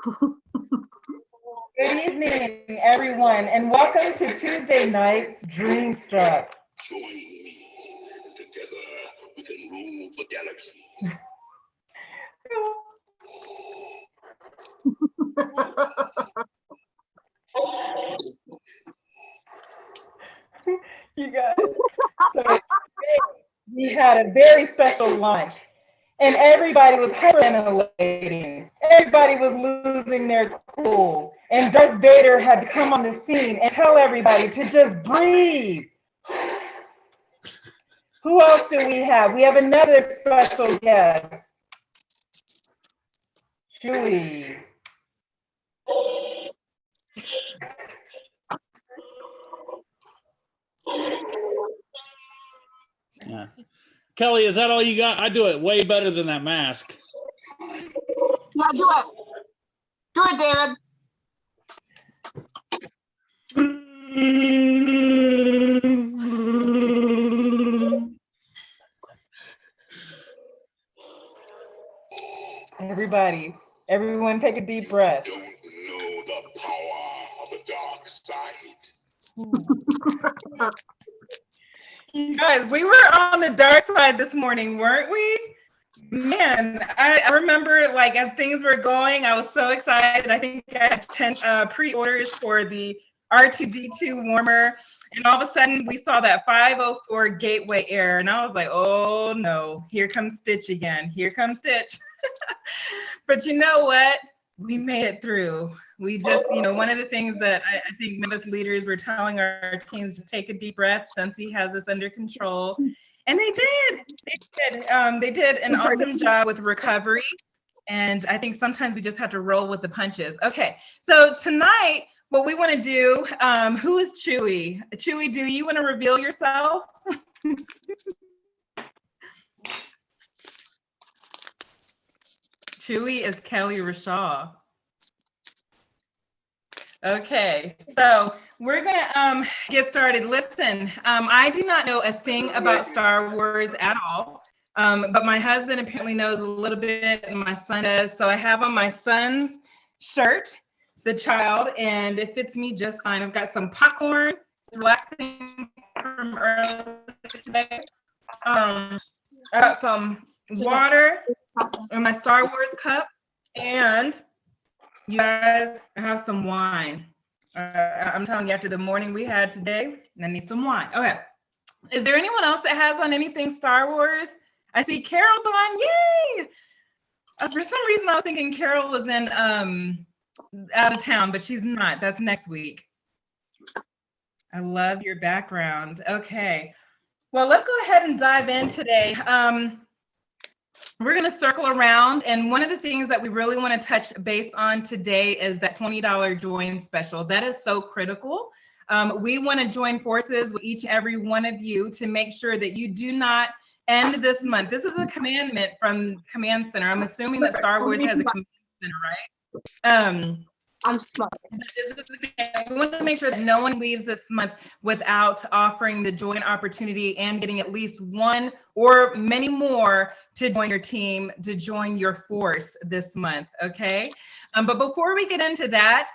Good evening, everyone, and welcome to Tuesday Night Dreamstruck. Join me. Together, we can rule the galaxy. You guys, so we had a very special lunch, and everybody was hyperventilating. Everybody was losing their cool, and Darth Vader had to come on the scene and tell everybody to just breathe. Who else do we have? We have another special guest, Chewie. Yeah. Kelly, is that all you got? I do it way better than that mask. Yeah, do it. Do it, David. Everyone take a deep breath. Don't know the power of the dark side. You guys, we were on the dark side this morning, weren't we? Man, I remember like as things were going, I was so excited. I think I had 10 pre-orders for the R2D2 warmer. And all of a sudden we saw that 504 gateway error. And I was like, oh no, here comes Stitch again. Here comes Stitch. But you know what? We made it through. We just, one of the things that I think many of us leaders were telling our teams to take a deep breath. Scentsy has this under control. And they did. They did an awesome job with recovery. And I think sometimes we just have to roll with the punches. Okay, so tonight, what we want to do, who is Chewie? Chewie, do you want to reveal yourself? Chewie is Kelly Rashaw. Okay, so we're gonna get started. Listen, I do not know a thing about Star Wars at all, but my husband apparently knows a little bit, and my son does. So I have on my son's shirt, the child, and it fits me just fine. I've got some popcorn, relaxing from earlier today. I got some water in my Star Wars cup, and you guys, I have some wine. I'm telling you, after the morning we had today, I need some wine. Okay. Is there anyone else that has on anything Star Wars? I see Carol's on. Yay! For some reason, I was thinking Carol was in out of town, but she's not. That's next week. I love your background. Okay. Well, let's go ahead and dive in today. We're going to circle around, and one of the things that we really want to touch base on today is that $20 join special. That is so critical. We want to join forces with each and every one of you to make sure that you do not end this month. This is a commandment from Command Center. I'm assuming that Star Wars has a command center, right? I'm smart. We want to make sure that no one leaves this month without offering the join opportunity and getting at least one or many more to join your team, to join your force this month, okay? But before we get into that,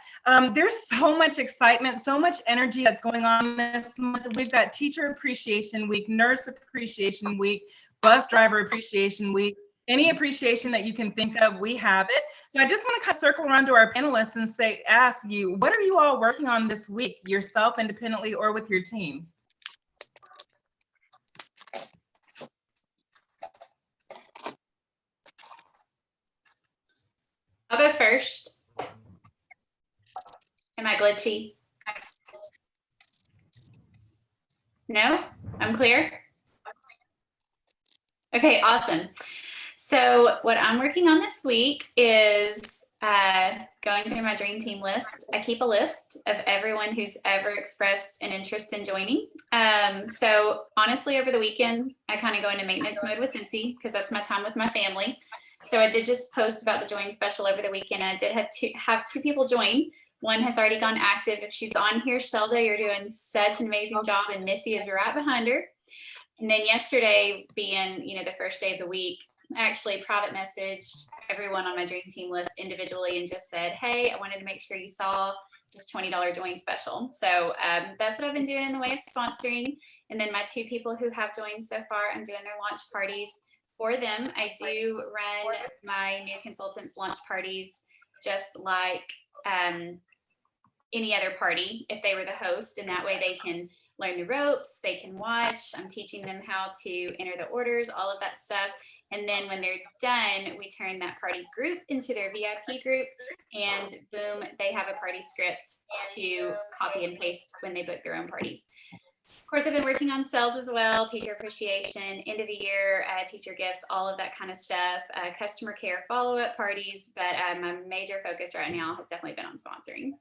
there's so much excitement, so much energy that's going on this month. We've got Teacher Appreciation Week, Nurse Appreciation Week, Bus Driver Appreciation Week. Any appreciation that you can think of, we have it. So I just want to kind of circle around to our panelists and ask you, what are you all working on this week, yourself independently or with your teams? I'll go first. Am I glitchy? No? I'm clear? Okay, awesome. So what I'm working on this week is going through my dream team list. I keep a list of everyone who's ever expressed an interest in joining. So honestly, over the weekend, I kind of go into maintenance mode with Scentsy because that's my time with my family. So I did just post about the join special over the weekend. I did have two people join. One has already gone active. If she's on here, Shelda, you're doing such an amazing job, and Missy is right behind her. And then yesterday being, the first day of the week, I actually private messaged everyone on my dream team list individually and just said, hey, I wanted to make sure you saw this $20 join special. So that's what I've been doing in the way of sponsoring. And then my 2 people who have joined so far, I'm doing their launch parties for them. I do run my new consultants launch parties just like any other party if they were the host, and that way they can learn the ropes, they can watch. I'm teaching them how to enter the orders, all of that stuff. And then when they're done, we turn that party group into their VIP group, and boom, they have a party script to copy and paste when they book their own parties. Of course, I've been working on sales as well, teacher appreciation, end of the year, teacher gifts, all of that kind of stuff, customer care, follow-up parties. But my major focus right now has definitely been on sponsoring.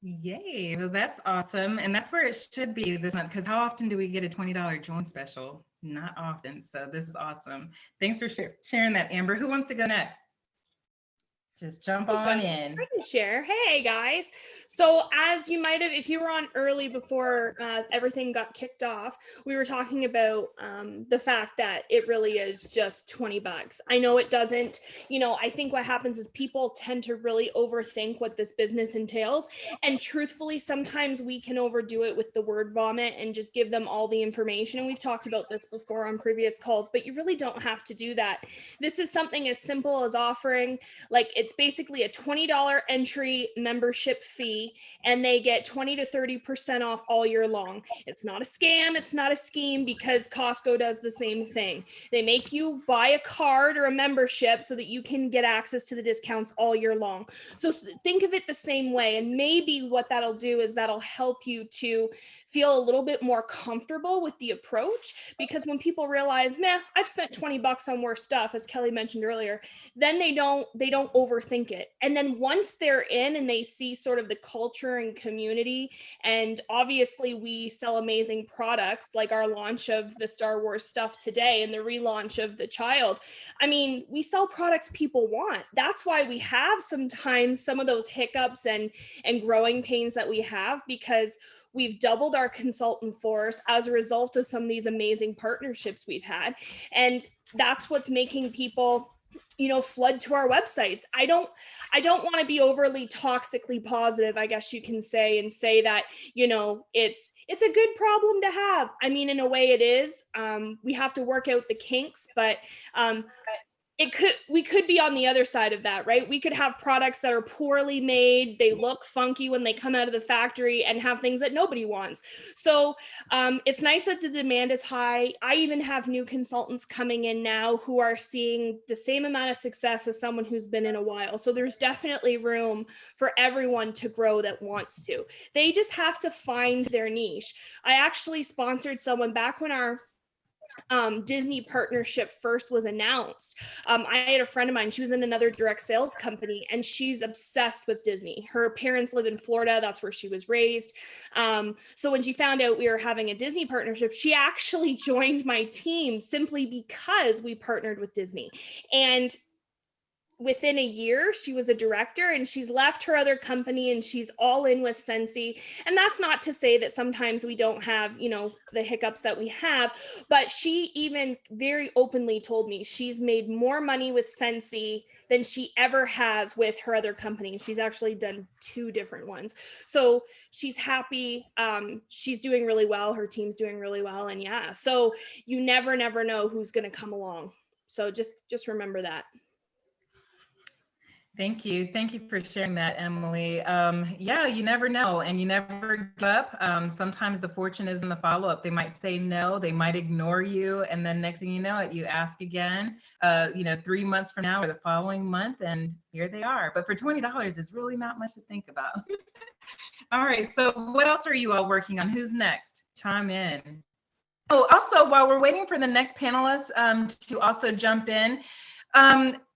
Yay, well, that's awesome. And that's where it should be this month, because how often do we get a $20 join special? Not often. So this is awesome. Thanks for sharing that, Amber. Who wants to go next? Just jump on in. I can share. Hey guys. So as you might have, if you were on early before everything got kicked off, we were talking about the fact that it really is just $20. I know it doesn't, I think what happens is people tend to really overthink what this business entails. And truthfully, sometimes we can overdo it with the word vomit and just give them all the information. And we've talked about this before on previous calls, but you really don't have to do that. This is something as simple as offering, it's basically a $20 entry membership fee, and they get 20 to 30% off all year long. It's not a scam. It's not a scheme, because Costco does the same thing. They make you buy a card or a membership so that you can get access to the discounts all year long. So think of it the same way. And maybe what that'll do is that'll help you to feel a little bit more comfortable with the approach, because when people realize, I've spent $20 on worse stuff, as Kelly mentioned earlier, then they don't overthink it. And then once they're in and they see sort of the culture and community, and obviously we sell amazing products like our launch of the Star Wars stuff today and the relaunch of the Child. I mean, we sell products people want. That's why we have sometimes some of those hiccups and growing pains that we have, because we've doubled our consultant force as a result of some of these amazing partnerships we've had. And that's what's making people, flood to our websites. I don't want to be overly toxically positive, I guess you can say, and say that, it's a good problem to have. I mean, in a way it is. We have to work out the kinks, but we could be on the other side of that, right? We could have products that are poorly made, they look funky when they come out of the factory, and have things that nobody wants. So it's nice that the demand is high. I even have new consultants coming in now who are seeing the same amount of success as someone who's been in a while. So there's definitely room for everyone to grow that wants to. They just have to find their niche. I actually sponsored someone back when our Disney partnership first was announced. I had a friend of mine, she was in another direct sales company, and she's obsessed with Disney. Her parents live in Florida. That's where she was raised. So when she found out we were having a Disney partnership, she actually joined my team simply because we partnered with Disney. And within a year, she was a director, and she's left her other company and she's all in with Scentsy. And that's not to say that sometimes we don't have, the hiccups that we have, but she even very openly told me she's made more money with Scentsy than she ever has with her other company. She's actually done 2 different ones. So she's happy. She's doing really well. Her team's doing really well. And yeah, so you never know who's going to come along. So just remember that. Thank you. Thank you for sharing that, Emily. Yeah, you never know, and you never give up. Sometimes the fortune is in the follow-up. They might say no, they might ignore you, and then next thing you know it, you ask again, 3 months from now or the following month, and here they are. But for $20, it's really not much to think about. All right, so what else are you all working on? Who's next? Chime in. Oh, also, while we're waiting for the next panelist to also jump in,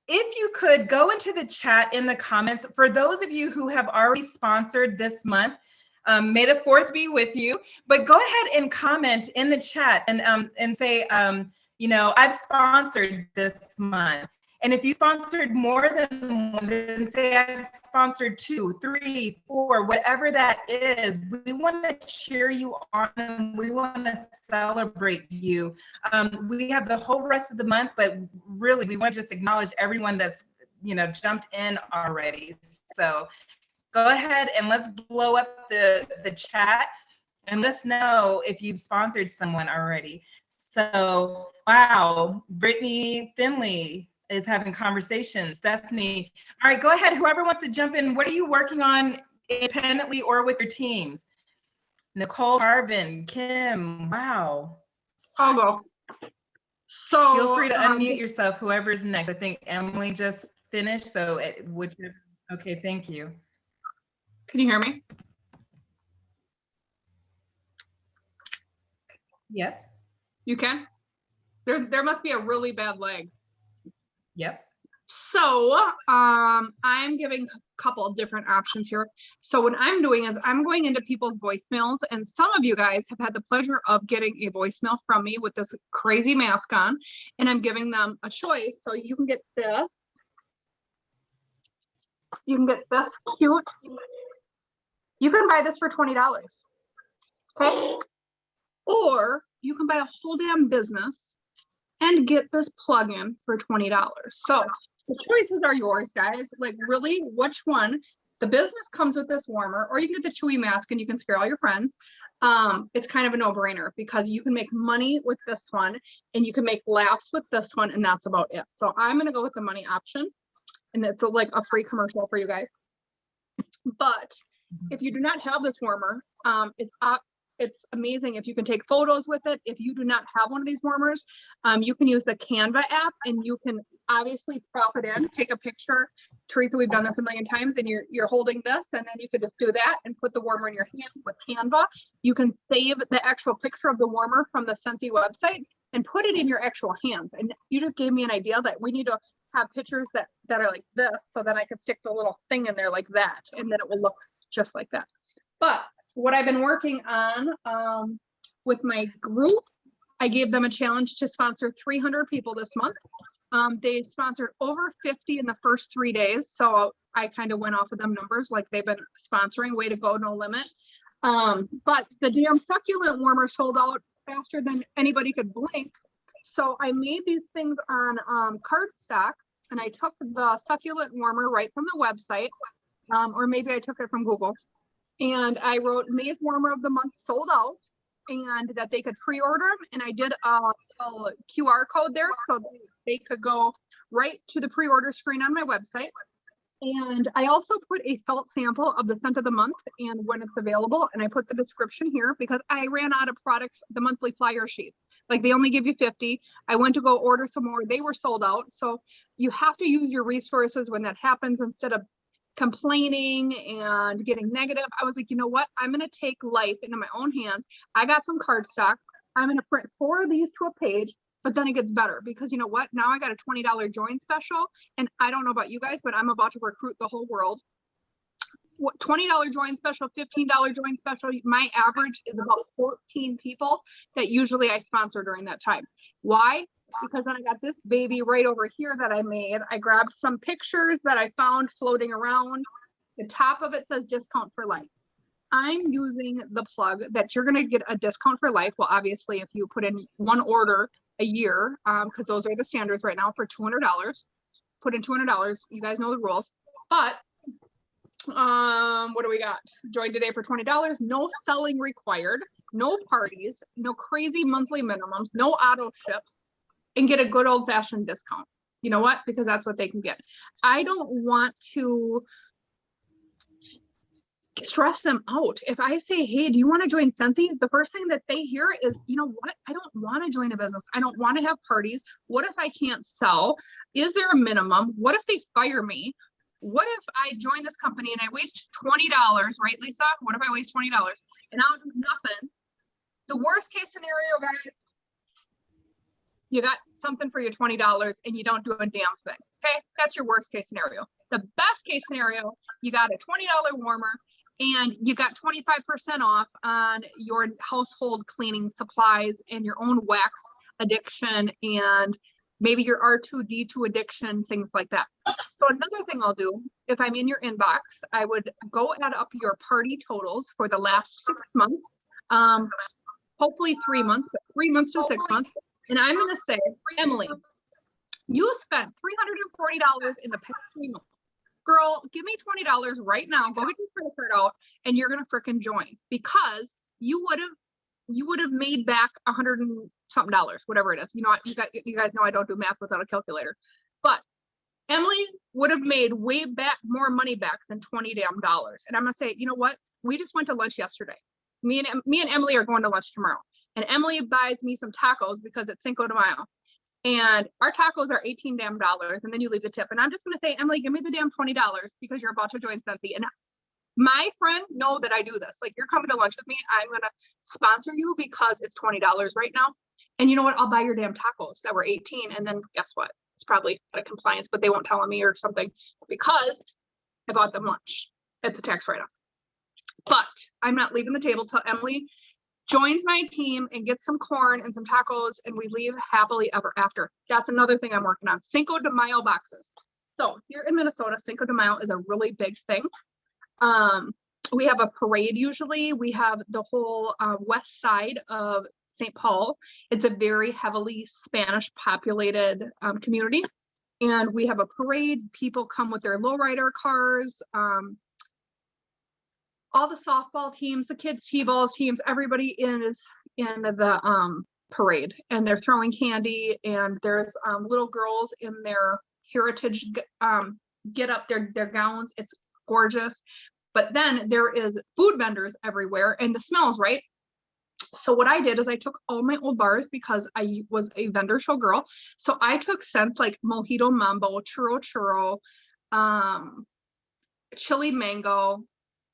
if you could go into the chat in the comments, for those of you who have already sponsored this month, may the 4th be with you, but go ahead and comment in the chat and say, I've sponsored this month. And if you sponsored more than one, then say I've sponsored 2, 3, 4, whatever that is, we want to cheer you on and we want to celebrate you. We have the whole rest of the month, but really we want to just acknowledge everyone that's, jumped in already. So go ahead and let's blow up the chat and let us know if you've sponsored someone already. So, wow, Brittany Finley is having conversations. Stephanie, all right, go ahead. Whoever wants to jump in, what are you working on independently or with your teams? Nicole, Harvin, Kim, wow. I'll go. So Feel free to unmute yourself, whoever's next. I think Emily just finished, so okay, thank you. Can you hear me? Yes. You can? There must be a really bad lag. Yep. So I'm giving a couple of different options here. So what I'm doing is I'm going into people's voicemails, and some of you guys have had the pleasure of getting a voicemail from me with this crazy mask on, and I'm giving them a choice. So you can get this. You can get this cute. You can buy this for $20. Okay. Or you can buy a whole damn business and get this plug-in for $20. So the choices are yours, guys. Like, really, which one? The business comes with this warmer, or you can get the chewy mask and you can scare all your friends. It's kind of a no-brainer because you can make money with this one and you can make laughs with this one, and that's about it. So I'm going to go with the money option, and it's like a free commercial for you guys. But if you do not have this warmer, it's amazing if you can take photos with it. If you do not have one of these warmers, you can use the Canva app, and you can obviously prop it in, take a picture. Teresa, we've done this a million times, and you're holding this, and then you can just do that and put the warmer in your hand with Canva. You can save the actual picture of the warmer from the Scentsy website and put it in your actual hands. And you just gave me an idea that we need to have pictures that are like this, so then I can stick the little thing in there like that, and then it will look just like that. But what I've been working on with my group, I gave them a challenge to sponsor 300 people this month. They sponsored over 50 in the first 3 days. So I kind of went off of them numbers, like they've been sponsoring. Way to go, no limit. But the damn succulent warmer sold out faster than anybody could blink. So I made these things on cardstock, and I took the succulent warmer right from the website, or maybe I took it from Google. And I wrote May's warmer of the month sold out, and that they could pre-order them. And I did a QR code there so they could go right to the pre-order screen on my website. And I also put a felt sample of the scent of the month and when it's available. And I put the description here because I ran out of product, the monthly flyer sheets. Like, they only give you 50. I went to go order some more. They were sold out. So you have to use your resources when that happens instead of complaining and getting negative. I was like, you know what? I'm going to take life into my own hands. I got some cardstock. I'm going to print 4 of these to a page, but then it gets better because you know what? Now I got a $20 join special, and I don't know about you guys, but I'm about to recruit the whole world. What, $20 join special, $15 join special. My average is about 14 people that usually I sponsor during that time. Why? Because then I got this baby right over here that I made. I grabbed some pictures that I found floating around. The top of it says discount for life. I'm using the plug that you're going to get a discount for life. Well, obviously, if you put in one order a year, because those are the standards right now for $200, put in $200. You guys know the rules. But what do we got? Join today for $20. No selling required. No parties. No crazy monthly minimums. No auto ships. And get a good old fashioned discount. You know what? Because that's what they can get. I don't want to stress them out. If I say, hey, do you want to join Scentsy? The first thing that they hear is, you know what? I don't want to join a business. I don't want to have parties. What if I can't sell? Is there a minimum? What if they fire me? What if I join this company and I waste $20, right, Lisa? What if I waste $20 and I'll do nothing? The worst case scenario, guys, you got something for your $20 and you don't do a damn thing. Okay, that's your worst case scenario. The best case scenario, you got a $20 warmer and you got 25% off on your household cleaning supplies and your own wax addiction and maybe your R2D2 addiction, things like that. So another thing I'll do, if I'm in your inbox, I would go add up your party totals for the last 6 months. Hopefully 3 months, but 3 months to 6 months. And I'm going to say, Emily, you spent $340 in the past 3 months. Girl, give me $20 right now. Go get your credit card out and you're going to freaking join, because you would have made back $100 and something, whatever it is. You know, you guys know I don't do math without a calculator, but Emily would have made way back more money back than $20 damn. And I'm going to say, you know what? We just went to lunch yesterday. Me and Emily are going to lunch tomorrow, and Emily buys me some tacos because it's Cinco de Mayo. And our tacos are $18 damn, and then you leave the tip. And I'm just going to say, Emily, give me the damn $20 because you're about to join Scentsy. And my friends know that I do this. Like, you're coming to lunch with me, I'm going to sponsor you because it's $20 right now. And you know what? I'll buy your damn tacos that were 18. And then guess what? It's probably out of compliance, but they won't tell me or something because I bought them lunch. It's a tax write-off. But I'm not leaving the table till Emily joins my team and gets some corn and some tacos, and we leave happily ever after. That's another thing I'm working on. Cinco de Mayo boxes. So here in Minnesota, Cinco de Mayo is a really big thing. We have a parade usually. We have the whole west side of St. Paul. It's a very heavily Spanish populated community. And we have a parade. People come with their lowrider cars. All the softball teams, the kids' t-balls teams, everybody is in the parade, and they're throwing candy, and there's little girls in their heritage get up their gowns. It's gorgeous. But then there is food vendors everywhere, and the smells, right? So what I did is I took all my old bars because I was a vendor show girl. So I took scents like Mojito Mambo, Churro Churro, Chili Mango.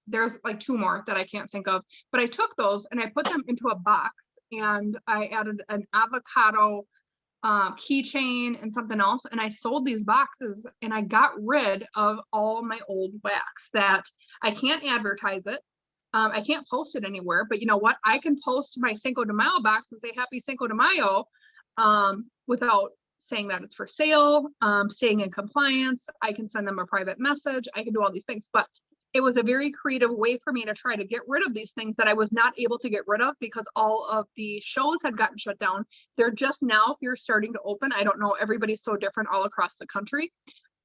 There's like 2 more that I can't think of, but I took those and I put them into a box, and I added an avocado keychain and something else. And I sold these boxes, and I got rid of all my old wax that I can't advertise it. I can't post it anywhere, but you know what? I can post my Cinco de Mayo box and say happy Cinco de Mayo without saying that it's for sale, staying in compliance. I can send them a private message. I can do all these things, but it was a very creative way for me to try to get rid of these things that I was not able to get rid of because all of the shows had gotten shut down. They're just now here starting to open. I don't know, everybody's so different all across the country,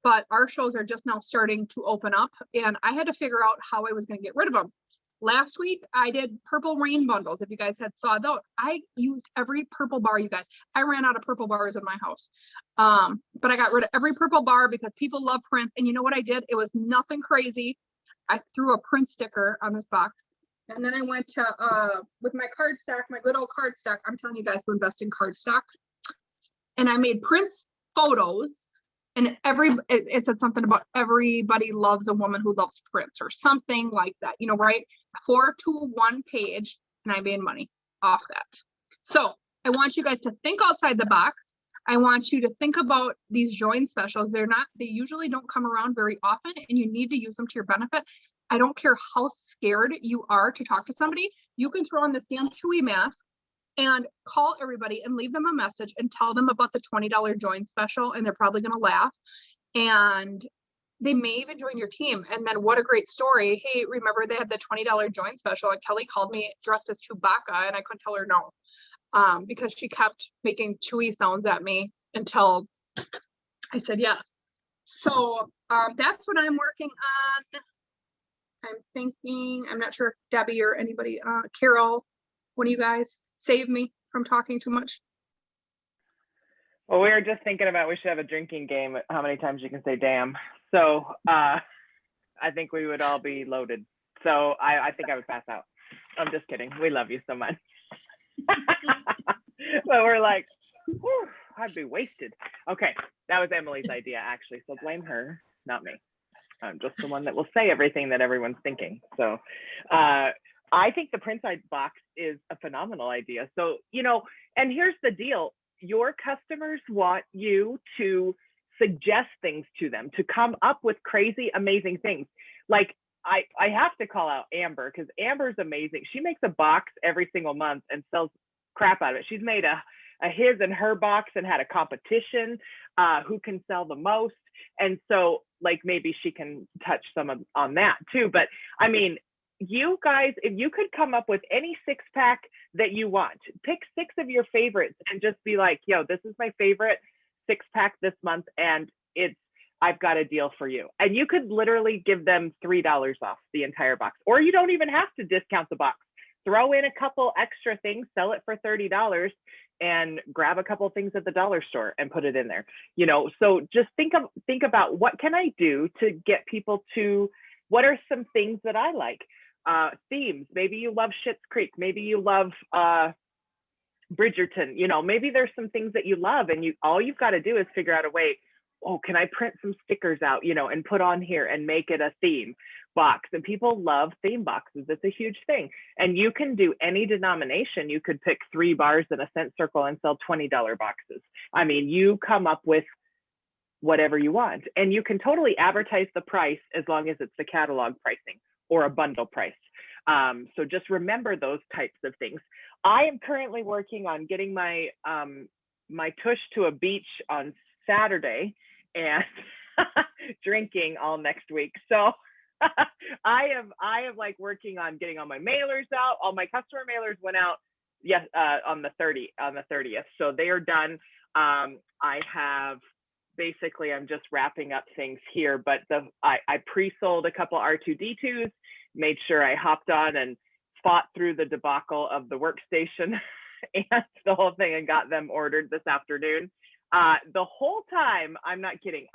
but our shows are just now starting to open up, and I had to figure out how I was going to get rid of them. Last week, I did purple rain bundles. If you guys had saw those, I used every purple bar, you guys. I ran out of purple bars in my house. But I got rid of every purple bar because people love Prince. And you know what I did? It was nothing crazy. I threw a Prince sticker on this box. And then I went to, with my card stack, my good old card stack. I'm telling you guys to invest in card stock. And I made Prince photos. And it said something about everybody loves a woman who loves Prince or something like that, you know, right? 4 to 1 page, and I made money off that. So I want you guys to think outside the box. I want you to think about these join specials. They usually don't come around very often, and you need to use them to your benefit. I don't care how scared you are to talk to somebody. You can throw on this damn Chewy mask and call everybody and leave them a message and tell them about the $20 join special, and they're probably going to laugh, and they may even join your team. And then what a great story. Hey, remember they had the $20 join special, and Kelly called me dressed as Chewbacca, and I couldn't tell her no, because she kept making Chewy sounds at me until I said yes. So that's what I'm working on. I'm thinking, I'm not sure if Debbie or anybody, Carol, one of you guys save me from talking too much. Well, we were just thinking about, we should have a drinking game, how many times you can say damn. So I think we would all be loaded. So I think I would pass out. I'm just kidding. We love you so much. But we're like, whew, I'd be wasted. Okay, that was Emily's idea actually. So blame her, not me. I'm just the one that will say everything that everyone's thinking. So I think the Prince Eye box is a phenomenal idea. So, you know, and here's the deal. Your customers want you to suggest things to them, to come up with crazy, amazing things. Like I have to call out Amber, because Amber's amazing. She makes a box every single month and sells crap out of it. She's made a his and her box and had a competition, who can sell the most. And so like maybe she can touch on that too. But I mean, you guys, if you could come up with any 6-pack that you want, pick 6 of your favorites and just be like, yo, this is my favorite 6-pack this month, and I've got a deal for you. And you could literally give them $3 off the entire box, or you don't even have to discount the box. Throw in a couple extra things, sell it for $30, and grab a couple things at the dollar store and put it in there. You know, so just think about what can I do to get people to, what are some things that I like? Themes. Maybe you love Schitt's Creek. Maybe you love Bridgerton. You know, maybe there's some things that you love, and all you've got to do is figure out a way. Oh, can I print some stickers out, you know, and put on here and make it a theme box? And people love theme boxes. It's a huge thing. And you can do any denomination. You could pick 3 bars in a scent circle and sell $20 boxes. I mean, you come up with whatever you want, and you can totally advertise the price as long as it's the catalog pricing or a bundle price. So just remember those types of things. I am currently working on getting my my tush to a beach on Saturday and drinking all next week. So I am like working on getting all my mailers out. All my customer mailers went out on the 30th. So they are done. I have basically, I'm just wrapping up things here, but I pre-sold a couple R2D2s, made sure I hopped on and fought through the debacle of the workstation and the whole thing and got them ordered this afternoon. The whole time, I'm not kidding.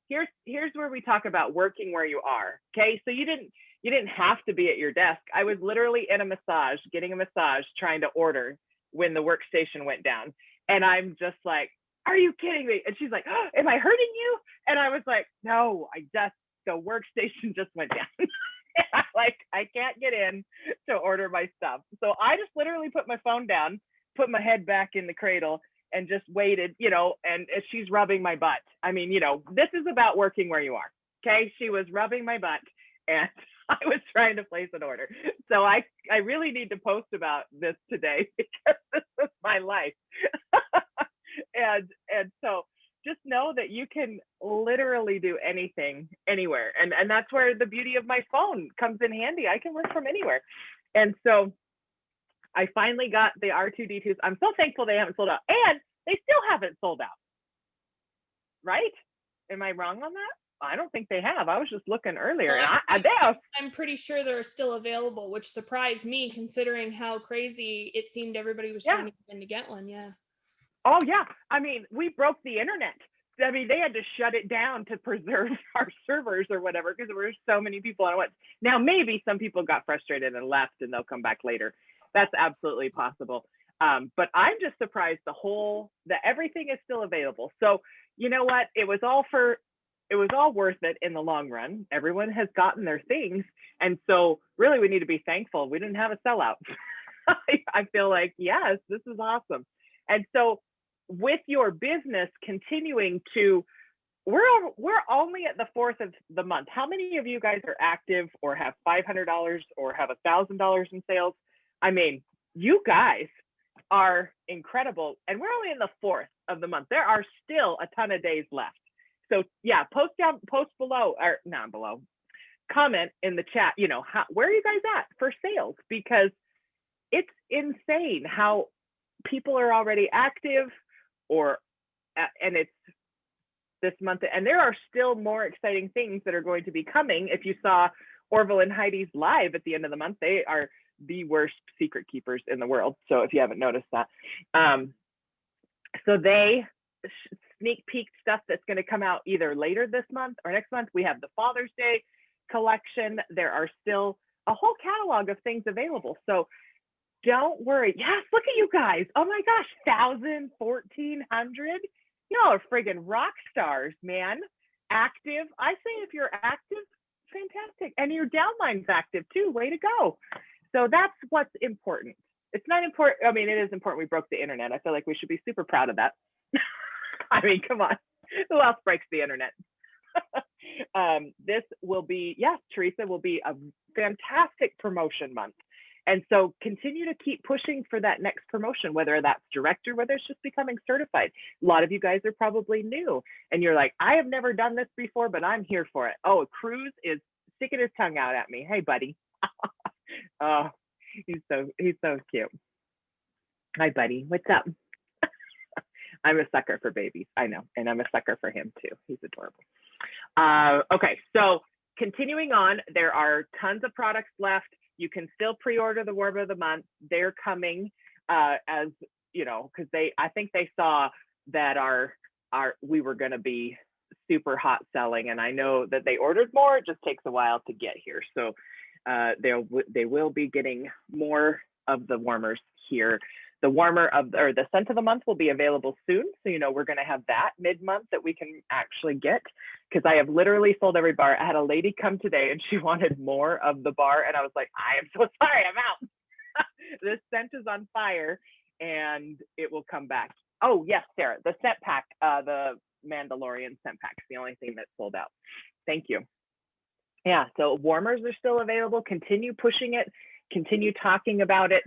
Here's where we talk about working where you are. Okay, so you didn't have to be at your desk. I was literally in a massage, getting a massage, trying to order when the workstation went down, and I'm just like, are you kidding me? And she's like, oh, am I hurting you? And I was like, no, the workstation just went down. Like, I can't get in to order my stuff. So I just literally put my phone down, put my head back in the cradle, and just waited, you know, and she's rubbing my butt. I mean, you know, this is about working where you are. Okay. She was rubbing my butt and I was trying to place an order. So I really need to post about this today because this is my life. And so just know that you can literally do anything anywhere. And that's where the beauty of my phone comes in handy. I can work from anywhere. And so I finally got the R2D2s. I'm so thankful they haven't sold out, and they still haven't sold out. Right? Am I wrong on that? I don't think they have. I was just looking earlier. Well, I'm pretty sure they're still available, which surprised me considering how crazy it seemed everybody was trying to get in to get one. Yeah. Oh yeah. I mean, we broke the internet. I mean, they had to shut it down to preserve our servers or whatever because there were so many people on it. Now, maybe some people got frustrated and left and they'll come back later. That's absolutely possible. But I'm just surprised that everything is still available. So you know what? It was all worth it in the long run. Everyone has gotten their things. And so really we need to be thankful we didn't have a sellout. I feel like, yes, this is awesome. And so with your business continuing to, we're only at the 4th of the month. How many of you guys are active or have $500 or have $1,000 in sales? I mean, you guys are incredible. And we're only in the 4th of the month. There are still a ton of days left. So yeah, post below, or not below, comment in the chat, you know, where are you guys at for sales? Because it's insane how people are already active and it's this month. And there are still more exciting things that are going to be coming. If you saw Orville and Heidi's live at the end of the month, they are the worst secret keepers in the world. So if you haven't noticed that, so they sneak peek stuff that's going to come out either later this month or next month. We have the Father's Day collection. There are still a whole catalog of things available. So don't worry. Yes, look at you guys. Oh my gosh, 1,000, 1,400. Y'all are friggin' rock stars, man. Active. I say if you're active, fantastic. And your downline's active too. Way to go. So that's what's important. It's not important. I mean, it is important we broke the internet. I feel like we should be super proud of that. I mean, come on. Who else breaks the internet? This will be, yes, Teresa, will be a fantastic promotion month. And so continue to keep pushing for that next promotion, whether that's director, whether it's just becoming certified. A lot of you guys are probably new and you're like, I have never done this before, but I'm here for it. Oh, Cruz is sticking his tongue out at me. Hey, buddy. Oh, he's so cute. Hi, buddy. What's up? I'm a sucker for babies. I know. And I'm a sucker for him too. He's adorable. Okay. So continuing on, there are tons of products left. You can still pre-order the Warm of the Month. They're coming as, you know, because I think they saw that we were going to be super hot selling. And I know that they ordered more. It just takes a while to get here. So they will be getting more of the warmers here. The the scent of the month will be available soon. So, you know, we're going to have that mid-month that we can actually get, because I have literally sold every bar. I had a lady come today and she wanted more of the bar. And I was like, I am so sorry, I'm out. This scent is on fire and it will come back. Oh, yes, Sarah, the scent pack, the Mandalorian scent pack is the only thing that's sold out. Thank you. Yeah, so warmers are still available. Continue pushing it, continue talking about it.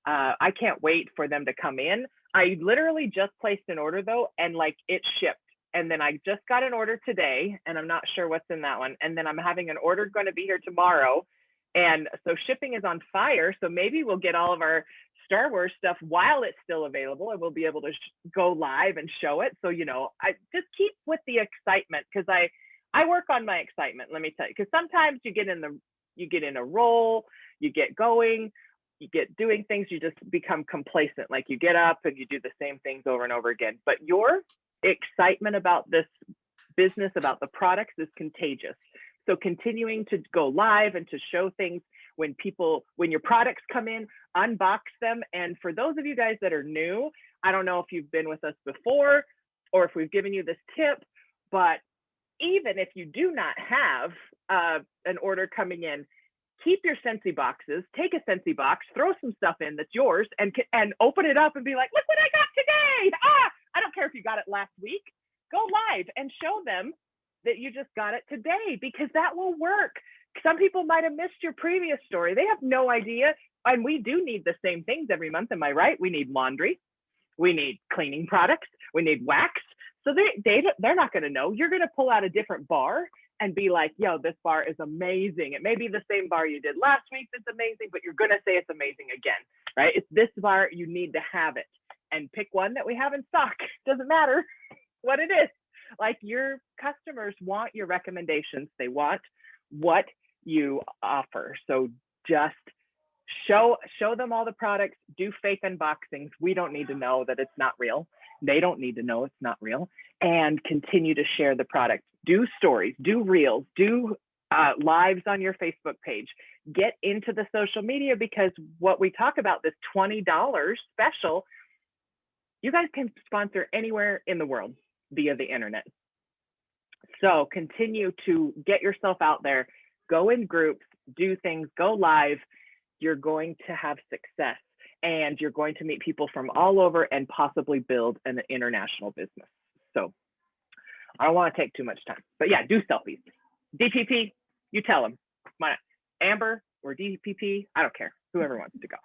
I can't wait for them to come in. I literally just placed an order though, and like it shipped. And then I just got an order today, and I'm not sure what's in that one. And then I'm having an order going to be here tomorrow. And so shipping is on fire. So maybe we'll get all of our Star Wars stuff while it's still available, and we'll be able to go live and show it. So, you know, I just keep with the excitement, because I work on my excitement, let me tell you, because sometimes you get in a role, you get going, you get doing things, you just become complacent. Like you get up and you do the same things over and over again. But your excitement about this business, about the products, is contagious. So continuing to go live and to show things when your products come in, unbox them. And for those of you guys that are new, I don't know if you've been with us before or if we've given you this tip, but even if you do not have an order coming in, keep your Scentsy boxes, take a Scentsy box, throw some stuff in that's yours, and open it up and be like, look what I got today. I don't care if you got it last week. Go live and show them that you just got it today, because that will work. Some people might have missed your previous story. They have no idea. And we do need the same things every month. Am I right? We need laundry. We need cleaning products. We need wax. So they're not going to know. You're going to pull out a different bar and be like, yo, this bar is amazing. It may be the same bar you did last week that's amazing, but you're going to say it's amazing again, right? It's this bar, you need to have it. And pick one that we have in stock. Doesn't matter what it is. Like, your customers want your recommendations. They want what you offer. So just show them all the products, do fake unboxings. We don't need to know that it's not real. They don't need to know it's not real. And continue to share the product. Do stories, do reels, do lives on your Facebook page. Get into the social media, because what we talk about, this $20 special, you guys can sponsor anywhere in the world via the internet. So continue to get yourself out there, go in groups, do things, go live. You're going to have success, and you're going to meet people from all over and possibly build an international business. So I don't want to take too much time, but yeah, do selfies. DPP, you tell them. Amber or DPP, I don't care, whoever wants to go.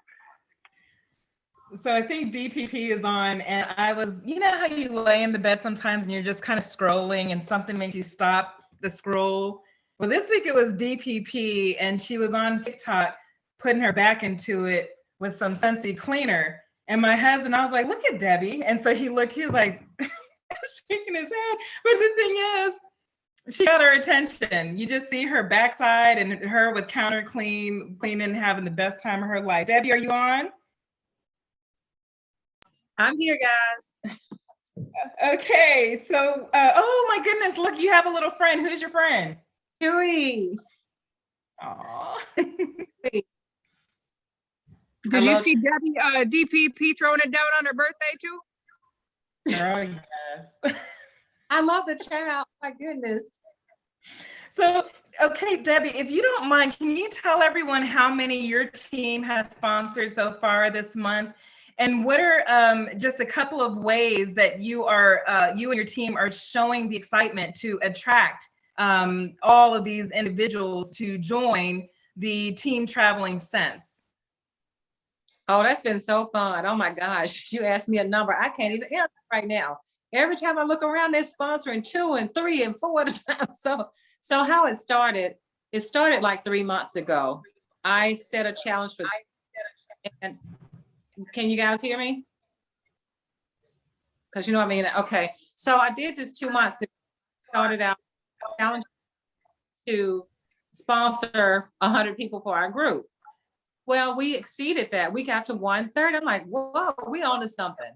So I think DPP is on, and I was, you know how you lay in the bed sometimes and you're just kind of scrolling and something makes you stop the scroll? Well, this week it was DPP, and she was on TikTok putting her back into it with some Scentsy cleaner. And my husband, I was like, look at Debbie. And so he was like shaking his head. But the thing is, she got her attention. You just see her backside and her with counter cleaning, having the best time of her life. Debbie, are you on? I'm here, guys. Okay, so, oh my goodness, look, you have a little friend. Who's your friend? Chewy. Aww. Did you see Debbie DPP throwing it down on her birthday too? Girl, yes. I love the child. My goodness. So, okay, Debbie, if you don't mind, can you tell everyone how many your team has sponsored so far this month? And what are just a couple of ways that you and your team are showing the excitement to attract all of these individuals to join the Team Traveling Scents? Oh, that's been so fun. Oh my gosh. You asked me a number. I can't even answer right now. Every time I look around, they're sponsoring 2 and 3 and 4 at a time. So how it started like 3 months ago. I set a challenge for, and can you guys hear me? Because you know what I mean? Okay. So I did this 2 months ago. Started out challenge to sponsor 100 people for our group. Well, we exceeded that. We got to 1/3. I'm like, whoa, we on to something.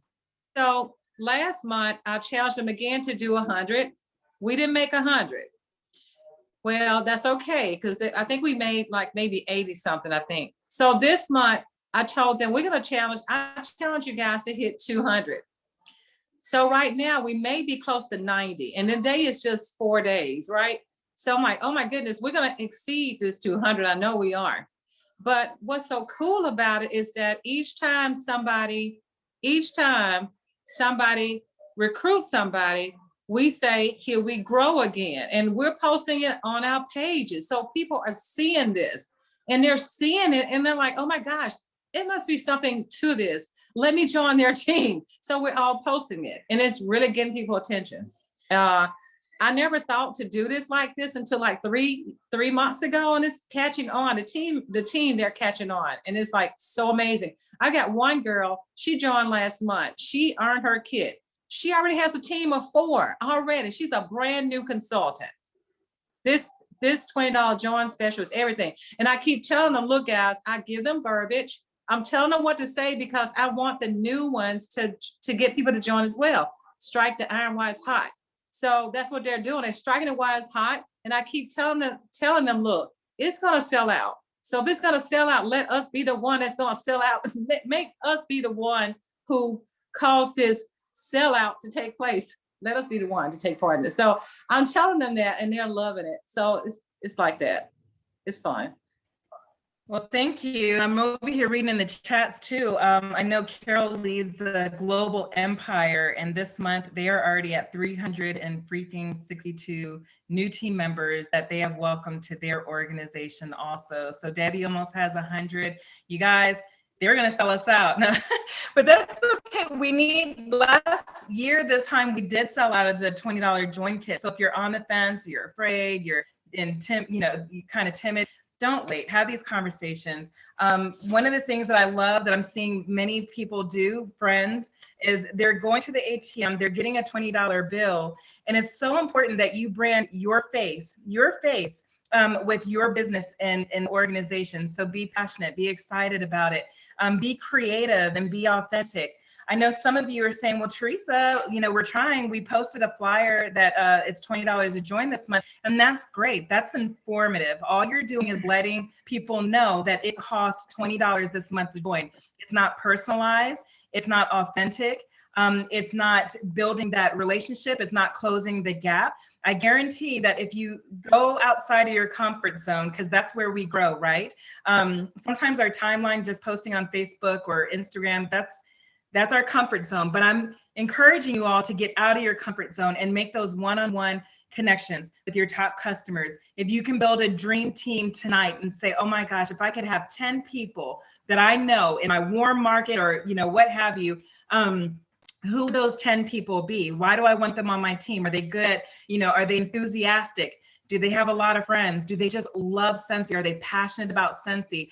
So last month, I challenged them again to do 100. We didn't make 100. Well, that's okay, because I think we made like maybe 80 something, I think. So this month, I told them I challenge you guys to hit 200. So right now, we may be close to 90, and the day is just 4 days, right? So I'm like, oh my goodness, we're going to exceed this 200. I know we are. But what's so cool about it is that each time somebody recruits somebody, we say, here we grow again. And we're posting it on our pages. So people are seeing this and they're seeing it and they're like, oh my gosh, it must be something to this. Let me join their team. So we're all posting it and it's really getting people attention. I never thought to do this like this until like three months ago, and it's catching on. The team, they're catching on, and it's like so amazing. I got one girl, she joined last month. She earned her kit. She already has a team of 4 already. She's a brand new consultant. This $20 join special is everything. And I keep telling them, look, guys, I give them verbiage. I'm telling them what to say because I want the new ones to get people to join as well. Strike the iron while it's hot. So that's what they're doing. They're striking it while it's hot. And I keep telling them, look, it's going to sell out. So if it's going to sell out, let us be the one that's going to sell out. Make us be the one who caused this sellout to take place. Let us be the one to take part in this. So I'm telling them that, and they're loving it. So it's like that. It's fun. Well, thank you. I'm over here reading in the chats too. I know Carol leads the Global Empire, and this month they are already at 362 new team members that they have welcomed to their organization also. So Debbie almost has 100. You guys, they're going to sell us out. But that's okay. Last year, this time we did sell out of the $20 join kit. So if you're on the fence, you're afraid, you're kind of timid, don't wait, have these conversations. One of the things that I love that I'm seeing many people do, friends, is they're going to the ATM, they're getting a $20 bill. And it's so important that you brand your face with your business and organization. So be passionate, be excited about it, be creative and be authentic. I know some of you are saying, well, Teresa, we're trying. We posted a flyer that it's $20 to join this month. And that's great. That's informative. All you're doing is letting people know that it costs $20 this month to join. It's not personalized. It's not authentic. It's not building that relationship. It's not closing the gap. I guarantee that if you go outside of your comfort zone, because that's where we grow, right? Sometimes our timeline, just posting on Facebook or Instagram, that's our comfort zone. But I'm encouraging you all to get out of your comfort zone and make those one-on-one connections with your top customers. If you can build a dream team tonight and say, oh my gosh, if I could have 10 people that I know in my warm market or, what have you, who would those 10 people be? Why do I want them on my team? Are they good? Are they enthusiastic? Do they have a lot of friends? Do they just love Scentsy? Are they passionate about Scentsy?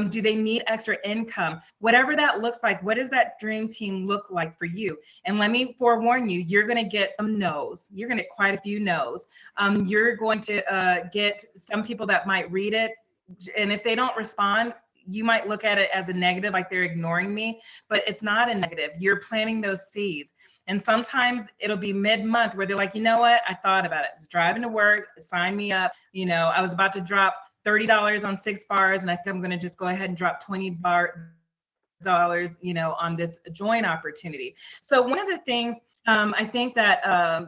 Do they need extra income? Whatever that looks like, what does that dream team look like for you? And let me forewarn you, you're going to get some no's. You're going to get quite a few no's. You're going to get some people that might read it. And if they don't respond, you might look at it as a negative, like they're ignoring me, but it's not a negative. You're planting those seeds. And sometimes it'll be mid-month where they're like, you know what? I thought about it. I was driving to work, sign me up. I was about to drop $30 on 6 bars, and I think I'm going to just go ahead and drop $20 on this join opportunity. So one of the things I think that I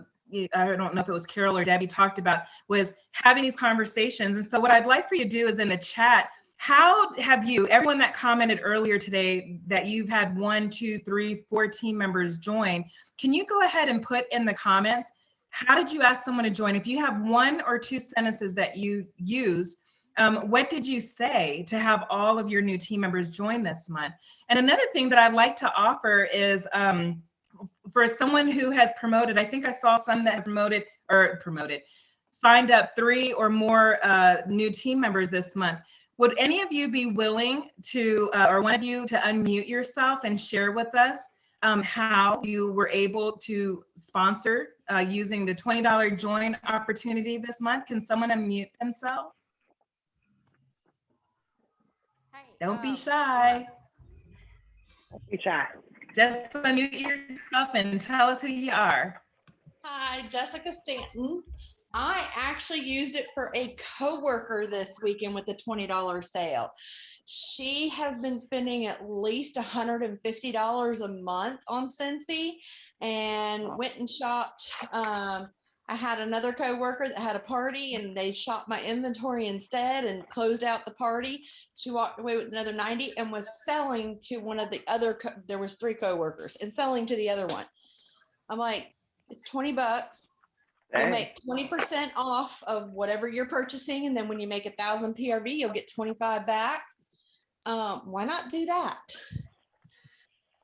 don't know if it was Carol or Debbie talked about was having these conversations. And so what I'd like for you to do is in the chat, how have you, everyone that commented earlier today that you've had 1, 2, 3, 4 team members join, can you go ahead and put in the comments, how did you ask someone to join? If you have 1 or 2 sentences that you used What did you say to have all of your new team members join this month? And another thing that I'd like to offer is for someone who has promoted, I think I saw some that have signed up 3 or more new team members this month. Would any of you be willing to, or one of you to unmute yourself and share with us how you were able to sponsor using the $20 join opportunity this month? Can someone unmute themselves? Don't be shy. Be shy. Just unmute yourself and tell us who you are. Hi, Jessica Stanton. I actually used it for a coworker this weekend with the $20 sale. She has been spending at least $150 a month on Scentsy and went and shopped. I had another coworker that had a party and they shopped my inventory instead and closed out the party. She walked away with another 90 and was selling to one of the other, there was 3 coworkers and selling to the other one. I'm like, it's $20. You'll make 20% off of whatever you're purchasing. And then when you make 1,000 PRV, you'll get 25 back. Why not do that?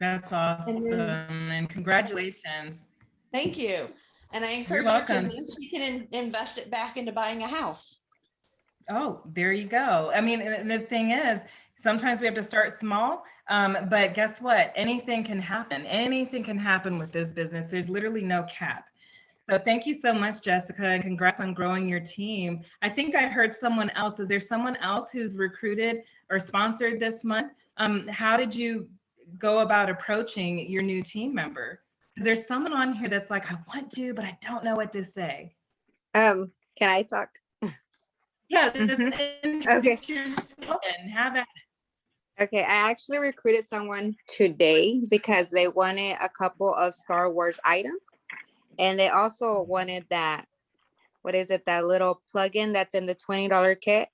That's awesome. And congratulations. Thank you. And I encourage her because then she can invest it back into buying a house. Oh, there you go. I mean, and the thing is, sometimes we have to start small, but guess what? Anything can happen. Anything can happen with this business. There's literally no cap. So thank you so much, Jessica, and congrats on growing your team. I think I heard someone else. Is there someone else who's recruited or sponsored this month? How did you go about approaching your new team member? Is there someone on here that's like, I want to, but I don't know what to say? Can I talk? Yeah, just introduce Okay. yourself and have at it. Okay, I actually recruited someone today because they wanted a couple of Star Wars items. And they also wanted that, what is it, that little plug-in that's in the $20 kit.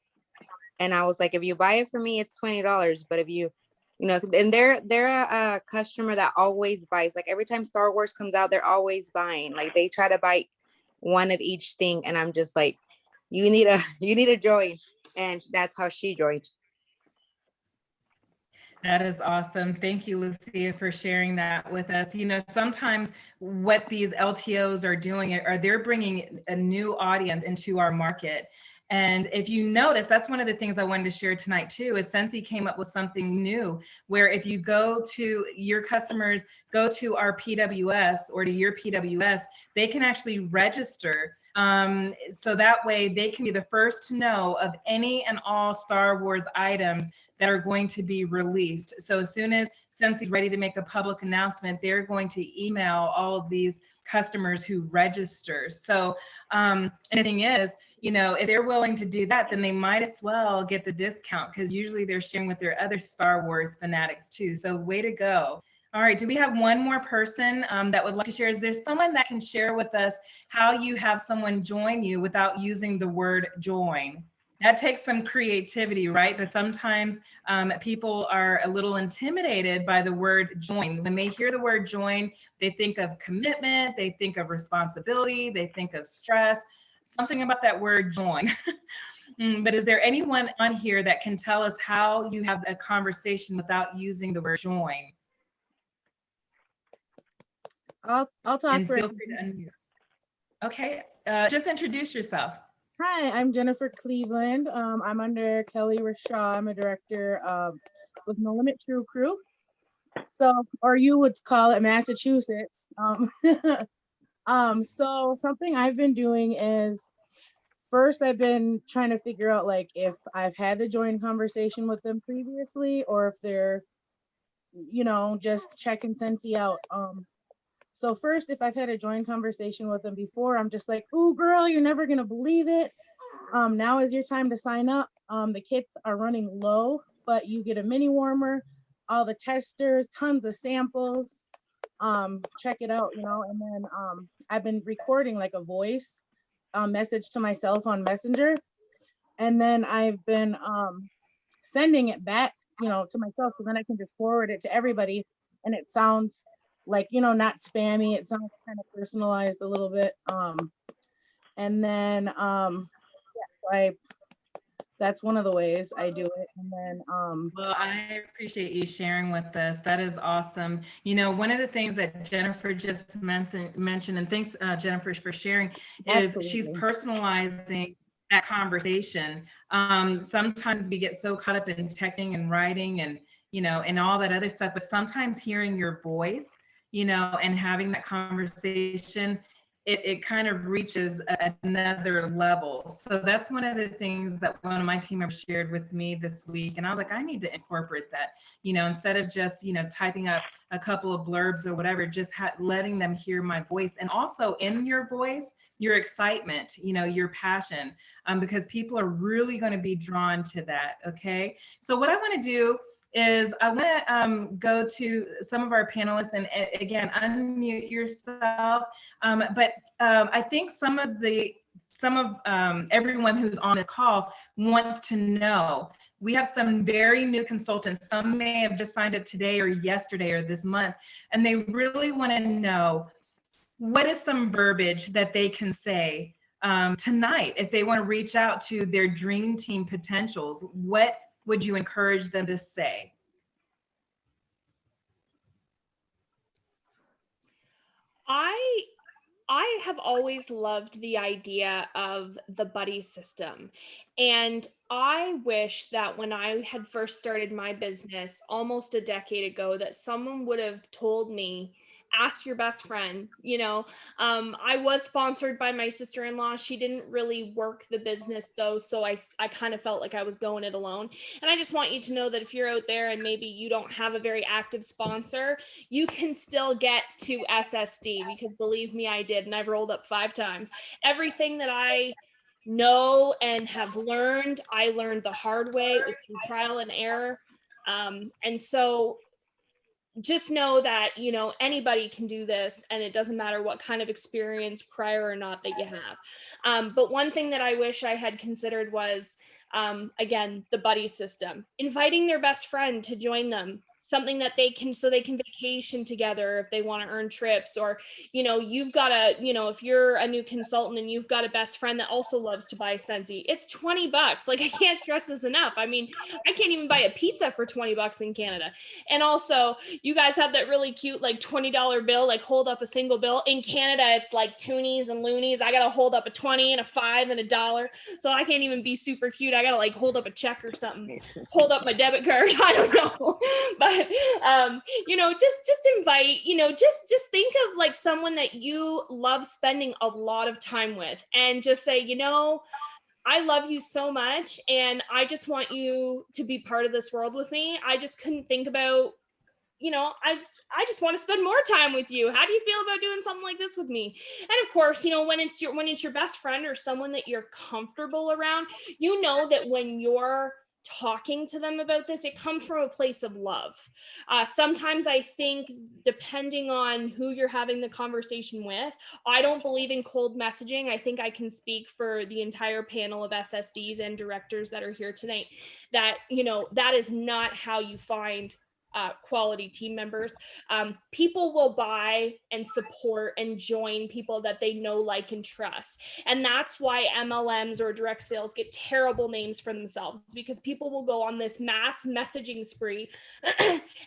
And I was like, if you buy it for me, it's $20. But if you know, and they're a customer that always buys. Like every time Star Wars comes out, they're always buying. Like they try to buy one of each thing. And I'm just like, you need a join. And that's how she joined. That is awesome. Thank you, Lucia, for sharing that with us. You know, sometimes what these LTOs are doing are they're bringing a new audience into our market. And if you notice, that's one of the things I wanted to share tonight too, is Scentsy came up with something new where if you go to your customers, go to our PWS or to your PWS, they can actually register. So that way they can be the first to know of any and all Star Wars items that are going to be released. So as soon as Scentsy's ready to make a public announcement, they're going to email all of these customers who register. So and the thing is, you know, if they're willing to do that, then they might as well get the discount because usually they're sharing with their other Star Wars fanatics too. So way to go. All right, do we have one more person that would like to share? Is there someone that can share with us how you have someone join you without using the word join? That takes some creativity, right? But sometimes people are a little intimidated by the word join. When they hear the word join, they think of commitment, they think of responsibility, they think of stress, something about that word join. But is there anyone on here that can tell us how you have a conversation without using the word join? I'll talk And first. feel free to unmute. Okay, just introduce yourself. Hi, I'm Jennifer Cleveland. I'm under Kelly Rashaw. I'm a director with No Limit True Crew. So, or you would call it Massachusetts. So something I've been doing is first I've been trying to figure out like if I've had the joint conversation with them previously or if they're, you know, just checking Scentsy out. So first, if I've had a joint conversation with them before, I'm just like, "Ooh, girl, you're never gonna believe it. Now is your time to sign up. The kits are running low, but you get a mini warmer, all the testers, tons of samples. Check it out, you know." And then I've been recording like a voice message to myself on Messenger, and then I've been sending it back, you know, to myself, so then I can just forward it to everybody, and it sounds like, you know, not spammy. It sounds kind of personalized a little bit. And then yeah, so that's one of the ways I do it. And then Well, I appreciate you sharing with us. That is awesome. You know, one of the things that Jennifer just mentioned, and thanks, Jennifer, for sharing, is she's Absolutely. personalizing that conversation. Sometimes we get so caught up in texting and writing and, you know, and all that other stuff, but sometimes hearing your voice, you know, and having that conversation, it kind of reaches another level. So that's one of the things that one of my team members shared with me this week. And I was like, I need to incorporate that, you know, instead of just, you know, typing up a couple of blurbs or whatever, just letting them hear my voice. And also in your voice, your excitement, you know, your passion, because people are really going to be drawn to that. Okay. So what I want to do is I want to go to some of our panelists and again, unmute yourself. But I think some of everyone who's on this call wants to know. We have some very new consultants. Some may have just signed up today or yesterday or this month, and they really want to know what is some verbiage that they can say tonight if they want to reach out to their dream team potentials. What would you encourage them to say? I have always loved the idea of the buddy system. And I wish that when I had first started my business almost a decade ago, that someone would have told me, ask your best friend. You know, I was sponsored by my sister-in-law. She didn't really work the business though. So I kind of felt like I was going it alone. And I just want you to know that if you're out there and maybe you don't have a very active sponsor, you can still get to SSD, because believe me, I did. And I've rolled up 5 times. Everything that I know and have learned, I learned the hard way. It was through trial and error. And so just know that, you know, anybody can do this, and it doesn't matter what kind of experience prior or not that you have. But one thing that I wish I had considered was, again, the buddy system, inviting their best friend to join them, something that they can, so they can vacation together if they want to earn trips. Or, you know, you've got a, you know, if you're a new consultant and you've got a best friend that also loves to buy Scentsy, it's $20. Like, I can't stress this enough. I mean, I can't even buy a pizza for $20 in Canada. And also, you guys have that really cute, like $20 bill, like hold up a single bill. In Canada, it's like toonies and loonies. I got to hold up a 20 and a 5 and a $1. So I can't even be super cute. I got to like hold up a check or something, hold up my debit card. I don't know. But you know, just invite, you know, just think of like someone that you love spending a lot of time with, and just say, you know, I love you so much, and I just want you to be part of this world with me. I just couldn't think about, you know, I just want to spend more time with you. How do you feel about doing something like this with me? And of course, you know, when it's your best friend or someone that you're comfortable around, you know that when you're talking to them about this, it comes from a place of love. Sometimes I think, depending on who you're having the conversation with, I don't believe in cold messaging. I think I can speak for the entire panel of SSDs and directors that are here tonight, that, you know, that is not how you find quality team members. People will buy and support and join people that they know, like, and trust. And that's why MLMs or direct sales get terrible names for themselves, because people will go on this mass messaging spree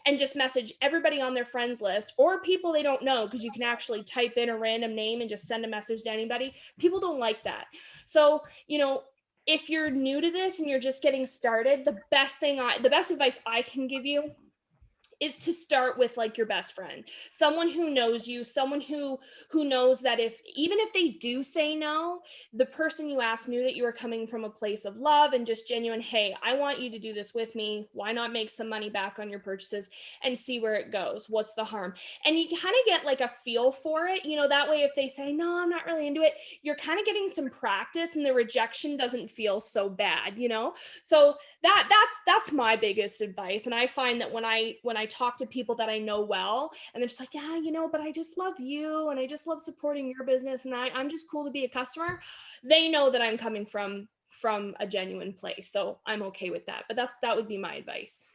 and just message everybody on their friends list, or people they don't know, because you can actually type in a random name and just send a message to anybody. People don't like that. So, you know, if you're new to this and you're just getting started, the best advice I can give you is to start with like your best friend, someone who knows you, someone who knows that even if they do say no, the person you ask knew that you were coming from a place of love and just genuine, hey, I want you to do this with me. Why not make some money back on your purchases and see where it goes? What's the harm? And you kind of get like a feel for it, you know, that way if they say, no, I'm not really into it, you're kind of getting some practice and the rejection doesn't feel so bad, you know? So that's my biggest advice. And I find that when I talk to people that I know well, and they're just like, yeah, you know, but I just love you and I just love supporting your business and I'm just cool to be a customer, they know that I'm coming from a genuine place. So I'm okay with that. But that would be my advice.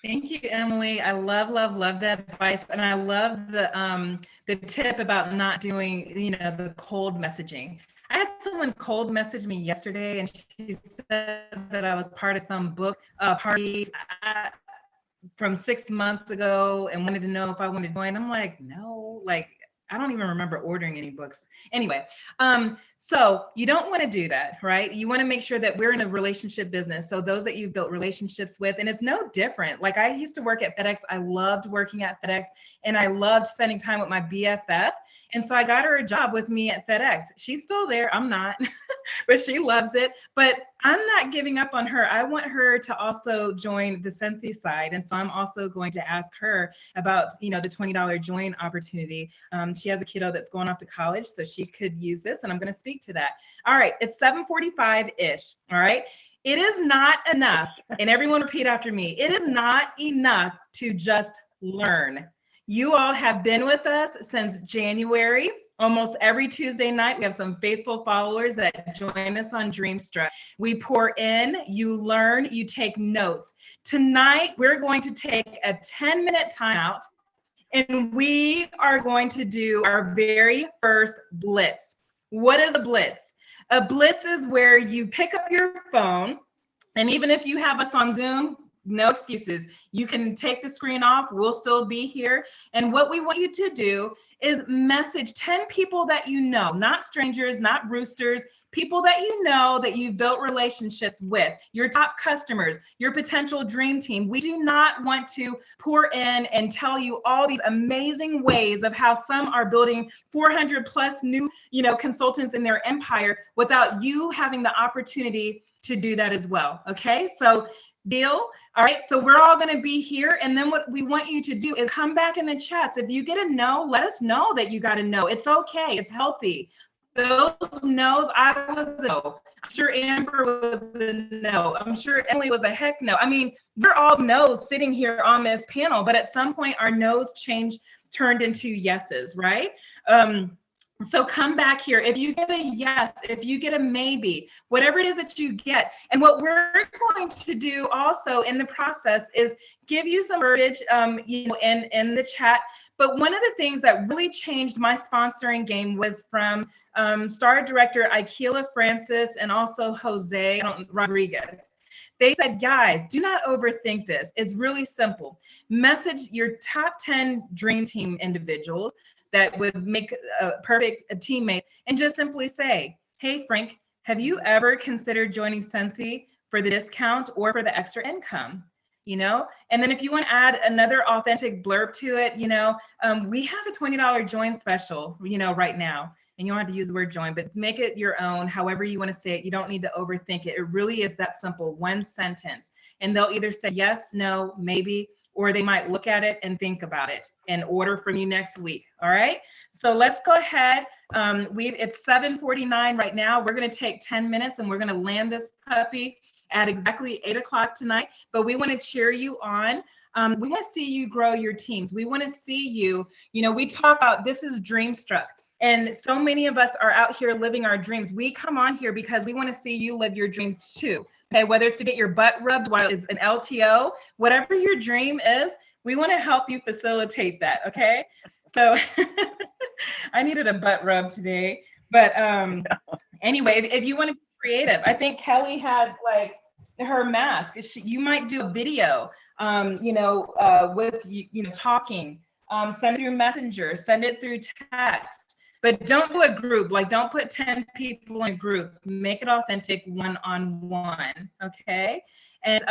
Thank you, Emily. I love that advice. And I love the tip about not doing, you know, the cold messaging. I had someone cold message me yesterday, and she said that I was part of some book party from 6 months ago and wanted to know if I wanted to join. I'm like, no, like, I don't even remember ordering any books. Anyway, so you don't want to do that, right? You want to make sure that we're in a relationship business. So those that you've built relationships with, and it's no different. Like, I used to work at FedEx. I loved working at FedEx, and I loved spending time with my BFF. And so I got her a job with me at FedEx. She's still there. I'm not, but she loves it. But I'm not giving up on her. I want her to also join the Scentsy side. And so I'm also going to ask her about, the $20 join opportunity. She has a kiddo that's going off to college, so she could use this, and I'm going to speak to that. All right, it's 7:45-ish. All right. It is not enough, and everyone repeat after me. It is not enough to just learn. You all have been with us since January. Almost every Tuesday night, we have some faithful followers that join us on Dreamstruck. We pour in, you learn, you take notes. Tonight, we're going to take a 10-minute timeout, and we are going to do our very first blitz. What is a blitz? A blitz is where you pick up your phone, and even if you have us on Zoom, no excuses. You can take the screen off. We'll still be here. And what we want you to do is message 10 people that you know, not strangers, not roosters, people that you know that you've built relationships with, your top customers, your potential dream team. We do not want to pour in and tell you all these amazing ways of how some are building 400 plus new, consultants in their empire without you having the opportunity to do that as well. Okay, so deal. All right, so we're all going to be here, and then what we want you to do is come back in the chats. If you get a no, let us know that you got a no. It's okay. It's healthy. Those no's, I was a no. I'm sure Amber was a no. I'm sure Emily was a heck no. I mean, we're all no's sitting here on this panel, but at some point our no's turned into yeses, right? So come back here. If you get a yes, if you get a maybe, whatever it is that you get. And what we're going to do also in the process is give you some verbiage, in the chat. But one of the things that really changed my sponsoring game was from Star Director Ikela Francis and also Jose Rodriguez. They said, guys, do not overthink this. It's really simple. Message your top 10 dream team individuals that would make a perfect teammate, and just simply say, hey, Frank, have you ever considered joining Scentsy for the discount or for the extra income? And then if you want to add another authentic blurb to it, we have a $20 join special, right now. And you don't have to use the word join, but make it your own, however you want to say it. You don't need to overthink it. It really is that simple, one sentence. And they'll either say yes, no, maybe, or they might look at it and think about it and order from you next week. All right. So let's go ahead. It's 7:49 right now. We're going to take 10 minutes and we're going to land this puppy at exactly 8 o'clock tonight. But we want to cheer you on. We want to see you grow your teams. We want to see you, we talk about this is Dreamstruck. And so many of us are out here living our dreams. We come on here because we want to see you live your dreams too. Okay, whether it's to get your butt rubbed while it's an LTO, whatever your dream is, we want to help you facilitate that. Okay, so I needed a butt rub today, but anyway, if you want to be creative, I think Kelly had like her mask. You might do a video, with talking. Send it through Messenger, send it through text. But don't do a group, don't put 10 people in a group. Make it authentic, one-on-one, okay? And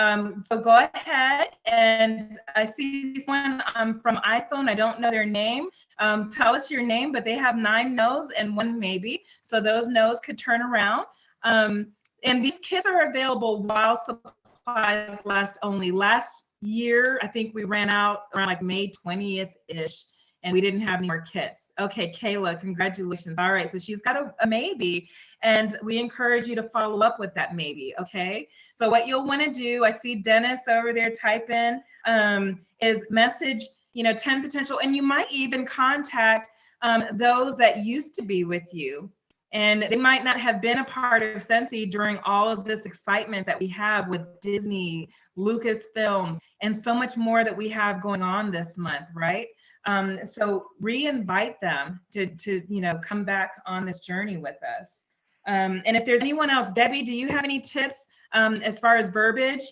so go ahead, and I see someone from iPhone. I don't know their name. Tell us your name, but they have 9 no's and 1 maybe. So those no's could turn around. And these kits are available while supplies last only. Last year, I think we ran out around May 20th-ish. And we didn't have any more kits. Okay, Kayla, congratulations. All right, so she's got a maybe, and we encourage you to follow up with that maybe, okay? So what you'll want to do, I see Dennis over there type in, is message, 10 potential, and you might even contact those that used to be with you. And they might not have been a part of Scentsy during all of this excitement that we have with Disney, Lucasfilms, and so much more that we have going on this month, right? So re-invite them to come back on this journey with us. And if there's anyone else, Debbie, do you have any tips as far as verbiage?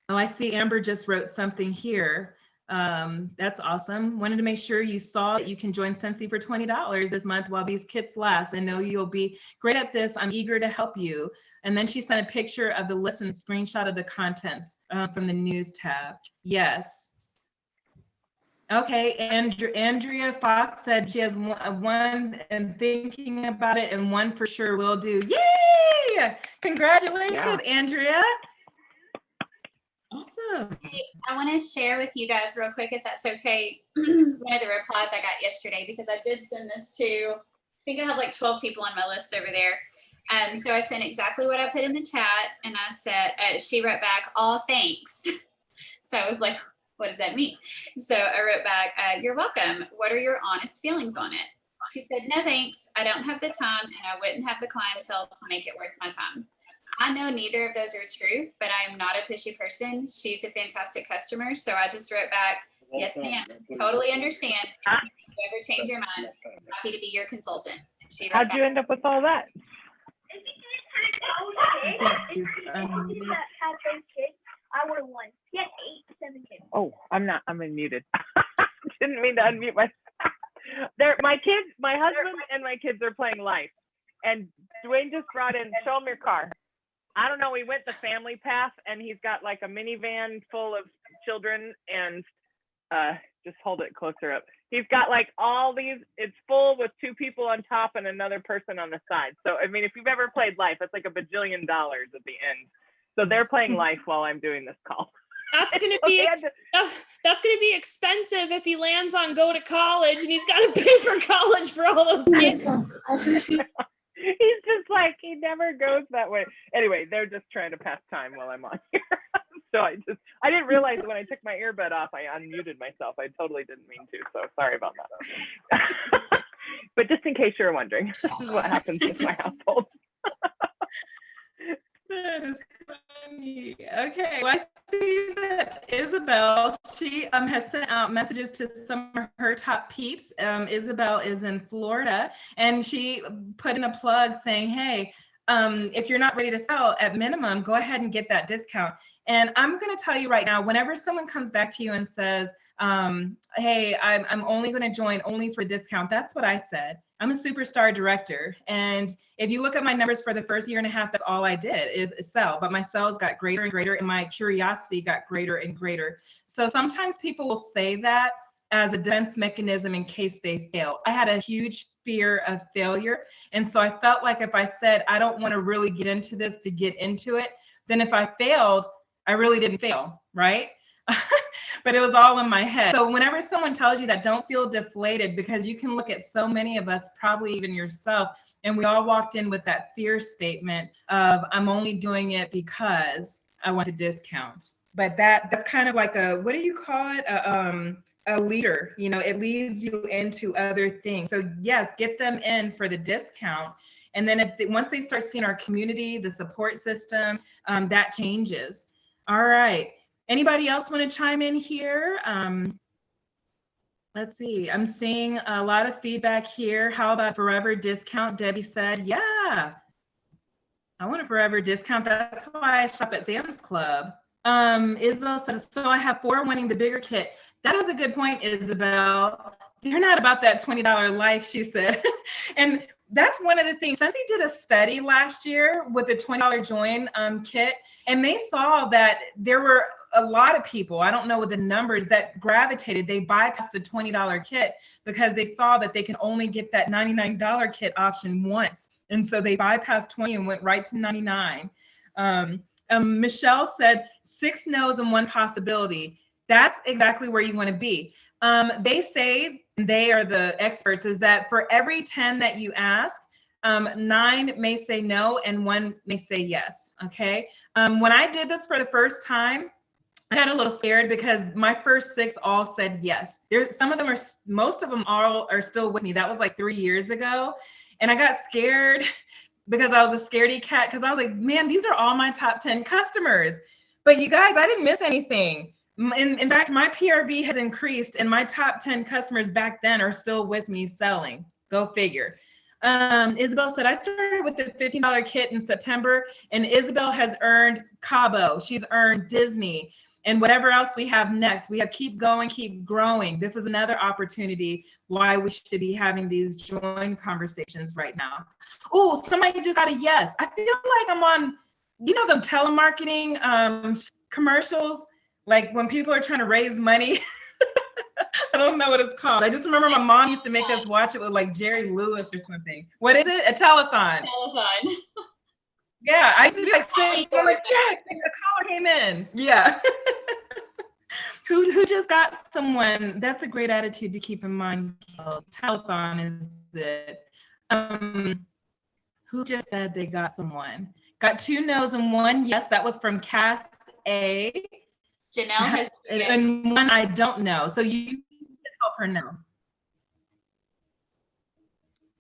Oh, I see Amber just wrote something here. That's awesome. Wanted to make sure you saw that you can join Scentsy for $20 this month while these kits last. I know you'll be great at this. I'm eager to help you. And then she sent a picture of the list and screenshot of the contents from the news tab. Yes. Okay, Andrea Fox said she has one and thinking about it, and one for sure will do. Yay! Congratulations, Andrea. Awesome. Hey, I want to share with you guys real quick, if that's okay, one of the replies I got yesterday, because I did send this to, I think I have like 12 people on my list over there. So I sent exactly what I put in the chat, and I said, she wrote back, all thanks. So I was like, what does that mean? So I wrote back, you're welcome. What are your honest feelings on it? She said, no thanks. I don't have the time, and I wouldn't have the clientele to make it worth my time. I know neither of those are true, but I am not a pushy person. She's a fantastic customer. So I just wrote back, yes, ma'am. Totally understand. If you ever change your mind, happy to be your consultant. How'd you end up with all that? I would have won. He had 8, 7 kids. Oh, I'm unmuted. Didn't mean to unmute myself. My husband and my kids are playing Life. And Dwayne just brought in, show him your car. I don't know, we went the family path, and he's got like a minivan full of children, and just hold it closer up. He's got like all these, it's full with 2 people on top and another person on the side. So, I mean, if you've ever played Life, it's like $1 bajillion at the end. So they're playing Life while I'm doing this call. That's gonna be that's gonna be expensive if he lands on go to college and he's got to pay for college for all those kids. He's just like, he never goes that way. Anyway, they're just trying to pass time while I'm on here. So I didn't realize when I took my earbud off, I unmuted myself. I totally didn't mean to. So sorry about that. But just in case you're wondering, this is what happens with my household. That is funny. Okay, well, I see that Isabelle, she has sent out messages to some of her top peeps. Isabelle is in Florida, and she put in a plug saying, hey, if you're not ready to sell, at minimum, go ahead and get that discount. And I'm going to tell you right now, whenever someone comes back to you and says, hey, I'm only going to join only for discount, that's what I said. I'm a superstar director. And if you look at my numbers for the first year and a half, that's all I did is sell. But my sales got greater and greater, and my curiosity got greater and greater. So sometimes people will say that as a defense mechanism in case they fail. I had a huge fear of failure. And so I felt like if I said, I don't want to really get into this to get into it, then if I failed, I really didn't fail, right? But it was all in my head. So whenever someone tells you that, don't feel deflated, because you can look at so many of us, probably even yourself, and we all walked in with that fear statement of, I'm only doing it because I want a discount. But that's kind of like a, what do you call it? A leader, you know, it leads you into other things. So yes, get them in for the discount. And then once they start seeing our community, the support system, that changes. All right. Anybody else want to chime in here? Let's see. I'm seeing a lot of feedback here. How about forever discount? Debbie said, yeah, I want a forever discount. That's why I shop at Sam's Club. Isabel said, so I have 4 wanting the bigger kit. That is a good point, Isabel. They're not about that $20 life, she said. And that's one of the things. Scentsy did a study last year with the $20 join kit, and they saw that there were a lot of people, I don't know what the numbers, that gravitated, they bypassed the $20 kit because they saw that they can only get that $99 kit option once. And so they bypassed 20 and went right to 99. Michelle said 6 no's and 1 possibility. That's exactly where you want to be. They say, they are the experts, is that for every 10 that you ask, 9 may say no and 1 may say yes. Okay. When I did this for the first time, I got a little scared because my first 6 all said yes. Some of them are, most of them all are still with me. That was like 3 years ago. And I got scared because I was a scaredy cat, because I was like, man, these are all my top 10 customers. But you guys, I didn't miss anything. In fact, my PRV has increased, and my top 10 customers back then are still with me selling. Go figure. Isabelle said, I started with the $15 kit in September, and Isabelle has earned Cabo. She's earned Disney and whatever else we have next. We have keep going, keep growing. This is another opportunity why we should be having these join conversations right now. Oh, somebody just got a yes. I feel like I'm on, you know, the telemarketing commercials, like when people are trying to raise money. I don't know what it's called. I just remember my mom used to make us watch it with like Jerry Lewis or something. What is it? A telethon. Telethon. Yeah, I used to be like, saying, I'm like, check, the caller came in. Yeah. Who just got someone? That's a great attitude to keep in mind. Telethon is it. Who just said they got someone? Got 2 no's and 1 yes. That was from Cass A. Janelle has and 1 I don't know. So you can help her know.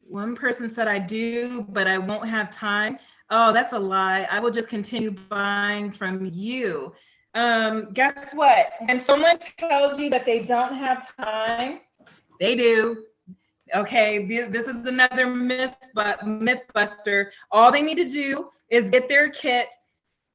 1 person said I do, but I won't have time. Oh, that's a lie. I will just continue buying from you. Guess what? When someone tells you that they don't have time, they do. Okay, this is another myth buster. All they need to do is get their kit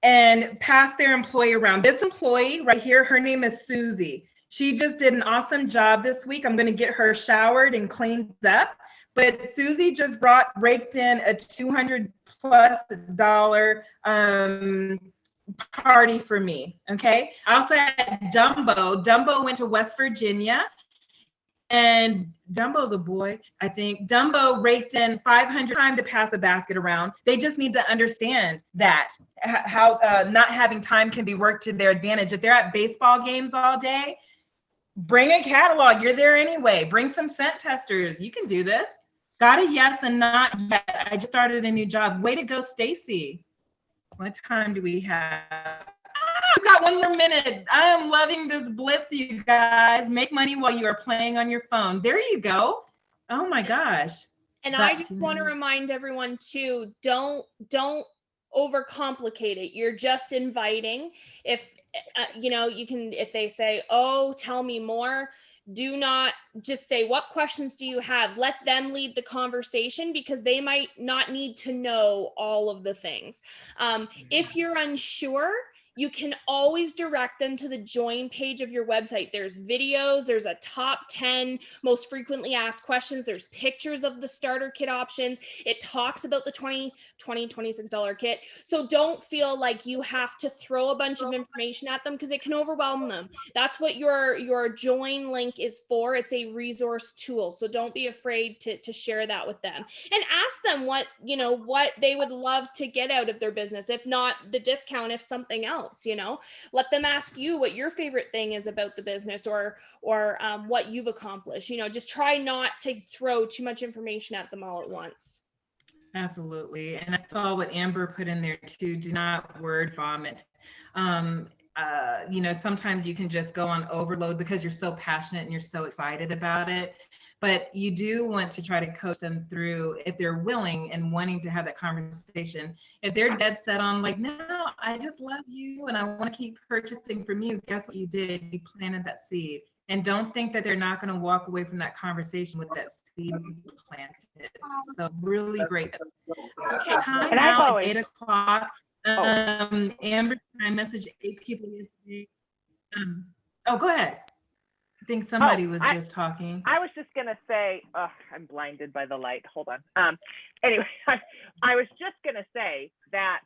and pass their employee around. This employee right here, her name is Susie. She just did an awesome job this week. I'm going to get her showered and cleaned up. But Susie just raked in a $200+ party for me. Okay. I also had Dumbo. Dumbo went to West Virginia. And Dumbo's a boy, I think. Dumbo raked in 500 time to pass a basket around. They just need to understand that how not having time can be worked to their advantage. If they're at baseball games all day, bring a catalog. You're there anyway. Bring some scent testers. You can do this. Got a yes and not yet. I just started a new job. Way to go, Stacy. What time do we have? I've got 1 more minute. I am loving this blitz, you guys. Make money while you are playing on your phone. There you go. Oh my gosh. And I just want to remind everyone too, don't overcomplicate it. You're just inviting. If you know, you can, if they say, oh, tell me more, do not just say, what questions do you have? Let them lead the conversation, because they might not need to know all of the things. If you're unsure, you can always direct them to the join page of your website. There's videos, there's a top 10 most frequently asked questions. There's pictures of the starter kit options. It talks about the $26 kit. So don't feel like you have to throw a bunch of information at them, because it can overwhelm them. That's what your join link is for. It's a resource tool. So don't be afraid to share that with them, and ask them what they would love to get out of their business. If not the discount, if something else. Let them ask you what your favorite thing is about the business, or what you've accomplished. Just try not to throw too much information at them all at once. Absolutely. And I saw what Amber put in there too. Do not word vomit. Sometimes you can just go on overload because you're so passionate and you're so excited about it. But you do want to try to coach them through, if they're willing and wanting to have that conversation. If they're dead set on like, no, I just love you and I want to keep purchasing from you, guess what you did? You planted that seed. And don't think that they're not going to walk away from that conversation with that seed planted. So really great. Okay, time now is 8 o'clock. Amber, I messaged 8 people yesterday. Go ahead. I think somebody was just talking. I was just gonna say, I'm blinded by the light. Hold on. Anyway, I was just gonna say that